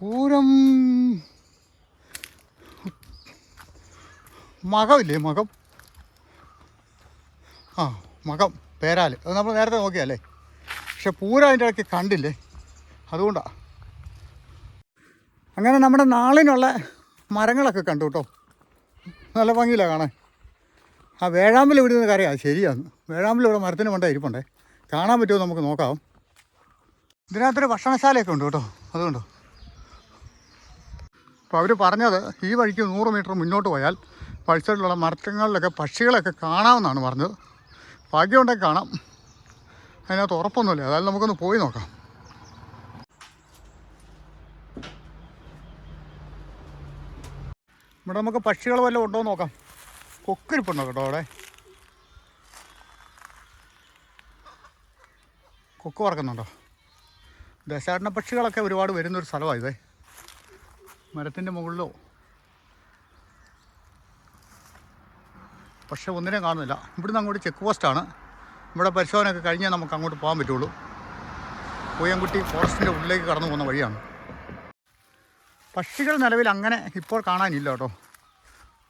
പൂരം. മകമില്ലേ? മകം. മകം പേരാൽ. അത് നമ്മൾ നേരത്തെ നോക്കിയല്ലേ. പക്ഷെ പൂരം അതിൻ്റെ ഇടയ്ക്ക് കണ്ടില്ലേ. അതുകൊണ്ടാണ്. അങ്ങനെ നമ്മുടെ നാളിനുള്ള മരങ്ങളൊക്കെ കണ്ടു കേട്ടോ. നല്ല ഭംഗിയിലാണ് കാണാൻ. വേഴാമ്പൽ വിടുന്ന കാര്യമാണ്. ശരിയാണ്. വേഴാമ്പൽ ഇവിടെ മരത്തിന് കൊണ്ടേ ഇരിപ്പുണ്ടേ. കാണാൻ പറ്റുമോ നമുക്ക് നോക്കാം. ഇതിനകത്തൊരു ഭക്ഷണശാലയൊക്കെ ഉണ്ട് കേട്ടോ. അതുകൊണ്ടോ. അപ്പോൾ അവർ പറഞ്ഞത് ഈ വഴിക്ക് 100 മീറ്റർ മുന്നോട്ട് പോയാൽ പരിസരത്തുള്ള മരങ്ങളിലൊക്കെ പക്ഷികളൊക്കെ കാണാമെന്നാണ് പറഞ്ഞത്. ഭാഗ്യമുണ്ടെങ്കിൽ കാണാം. അതിനകത്ത് ഉറപ്പൊന്നുമില്ല. അതായത് നമുക്കൊന്ന് പോയി നോക്കാം. ഇവിടെ നമുക്ക് പക്ഷികൾ വല്ലതും ഉണ്ടോ എന്ന് നോക്കാം. കൊക്കിരിപ്പുണ്ടോ കേട്ടോ അവിടെ. കൊക്ക് പറക്കുന്നുണ്ടോ? ദേശാടന പക്ഷികളൊക്കെ ഒരുപാട് വരുന്നൊരു സ്ഥലമാണ് ഇതേ. മരത്തിൻ്റെ മുകളിലോ. പക്ഷെ ഒന്നിനെയും കാണുന്നില്ല. ഇവിടുന്ന് അങ്ങോട്ട് ചെക്ക് പോസ്റ്റാണ്. ഇവിടെ പരിശോധനയൊക്കെ കഴിഞ്ഞാൽ നമുക്ക് അങ്ങോട്ട് പോകാൻ പറ്റുള്ളൂ. പൂയംകുട്ടി ഫോറസ്റ്റിൻ്റെ ഉള്ളിലേക്ക് കടന്നു പോകുന്ന വഴിയാണ്. പക്ഷികൾ നിലവിൽ അങ്ങനെ ഇപ്പോൾ കാണാനില്ല കേട്ടോ.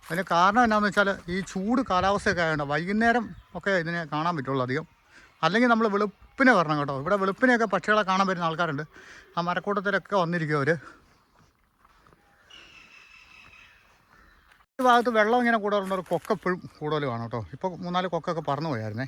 അതിന് കാരണം എന്താണെന്ന് വെച്ചാൽ ഈ ചൂട് കാലാവസ്ഥയൊക്കെ ആയതുകൊണ്ട് വൈകുന്നേരം ഒക്കെ ഇതിനെ കാണാൻ പറ്റുള്ളൂ അധികം. അല്ലെങ്കിൽ നമ്മൾ വെളുപ്പിനെ വരണം കേട്ടോ. ഇവിടെ വെളുപ്പിനെയൊക്കെ പക്ഷികളെ കാണാൻ വരുന്ന ആൾക്കാരുണ്ട്. ആ മരക്കൂട്ടത്തിലൊക്കെ വന്നിരിക്കും അവർ. ഈ ഭാഗത്ത് വെള്ളം ഇങ്ങനെ കൂടുതലുള്ളൊരു കൊക്ക എപ്പോഴും കൂടുതൽ കാണും കേട്ടോ. ഇപ്പോൾ 3-4 കൊക്കൊക്കെ പറന്നു പോയായിരുന്നേ.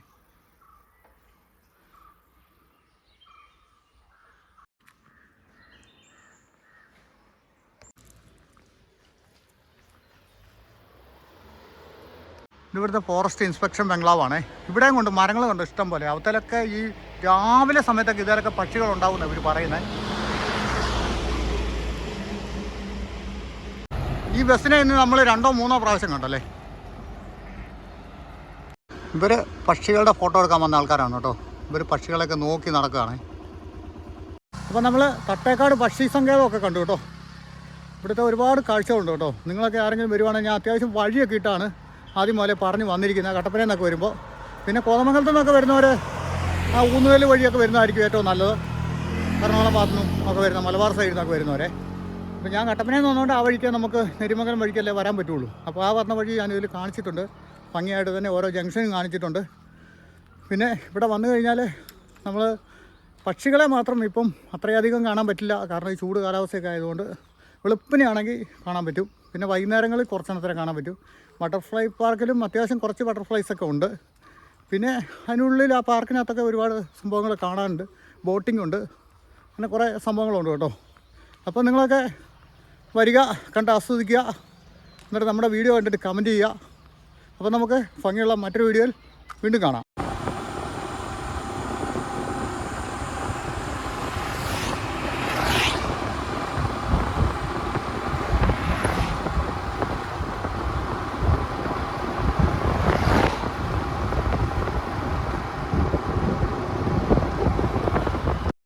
ഇവിടുത്തെ ഫോറസ്റ്റ് ഇൻസ്പെക്ഷൻ ബംഗ്ലാവാണേ. ഇവിടെയും കൊണ്ട് മരങ്ങൾ കൊണ്ട് ഇഷ്ടം പോലെ. അവത്തിലൊക്കെ ഈ രാവിലെ സമയത്തൊക്കെ ഇതിലൊക്കെ പക്ഷികളുണ്ടാവുമെന്ന് ഇവർ പറയുന്നത്. ഈ ബസ്സിനെ ഇന്ന് നമ്മൾ 2-3 പ്രാവശ്യം കണ്ടല്ലേ. ഇവർ പക്ഷികളുടെ ഫോട്ടോ എടുക്കാൻ വന്ന ആൾക്കാരാണ് കേട്ടോ. ഇവർ പക്ഷികളെയൊക്കെ നോക്കി നടക്കുകയാണ്. അപ്പോൾ നമ്മൾ തട്ടേക്കാട് പക്ഷി സങ്കേതമൊക്കെ കണ്ടു കേട്ടോ. ഇവിടുത്തെ ഒരുപാട് കാഴ്ചകളുണ്ട് കേട്ടോ. നിങ്ങളൊക്കെ ആരെങ്കിലും വരുവാണെങ്കിൽ ഞാൻ അത്യാവശ്യം വഴിയൊക്കെ ഇട്ടാണ് ആദ്യം മുതലേ പറഞ്ഞ് വന്നിരിക്കുന്നത്. കട്ടപ്പനയിൽ നിന്നൊക്കെ വരുമ്പോൾ. പിന്നെ കോതമംഗലത്തു നിന്നൊക്കെ വരുന്നവർ ആ ഊന്നുകല്ല് വഴിയൊക്കെ വരുന്നതായിരിക്കും ഏറ്റവും നല്ലത്. എറണാകുളം ഭാഗത്തു നിന്നും ഒക്കെ വരുന്ന മലബാർ സൈഡിൽ നിന്നൊക്കെ വരുന്നവരെ. അപ്പോൾ ഞാൻ കട്ടപ്പനയിൽ നിന്ന് വന്നുകൊണ്ട് ആ വഴിക്ക് നമുക്ക് നെരിമംഗലം വഴിക്കല്ലേ വരാൻ പറ്റുള്ളൂ. അപ്പോൾ ആ പറഞ്ഞ വഴി ഞാനിതിൽ കാണിച്ചിട്ടുണ്ട്. ഭംഗിയായിട്ട് തന്നെ ഓരോ ജംഗ്ഷനും കാണിച്ചിട്ടുണ്ട്. പിന്നെ ഇവിടെ വന്നു കഴിഞ്ഞാൽ നമ്മൾ പക്ഷികളെ മാത്രം ഇപ്പം അത്രയധികം കാണാൻ പറ്റില്ല, കാരണം ഈ ചൂട് കാലാവസ്ഥയൊക്കെ ആയതുകൊണ്ട്. വെളുപ്പിനെയാണെങ്കിൽ കാണാൻ പറ്റും. പിന്നെ വൈകുന്നേരങ്ങളിൽ കുറച്ചെണ്ണത്തിനെ കാണാൻ പറ്റും. ബട്ടർഫ്ലൈ പാർക്കിലും അത്യാവശ്യം കുറച്ച് ബട്ടർഫ്ലൈസൊക്കെ ഉണ്ട്. പിന്നെ അതിനുള്ളിൽ ആ പാർക്കിനകത്തൊക്കെ ഒരുപാട് സംഭവങ്ങൾ കാണാനുണ്ട്. ബോട്ടിംഗ് ഉണ്ട്, അങ്ങനെ കുറേ സംഭവങ്ങളുണ്ട് കേട്ടോ. അപ്പോൾ നിങ്ങളൊക്കെ വരിക, കണ്ട് ആസ്വദിക്കുക, എന്നിട്ട് നമ്മുടെ വീഡിയോ കണ്ടിട്ട് കമൻറ്റ് ചെയ്യുക. അപ്പോൾ നമുക്ക് ഭംഗിയുള്ള മറ്റൊരു വീഡിയോയിൽ വീണ്ടും കാണാം.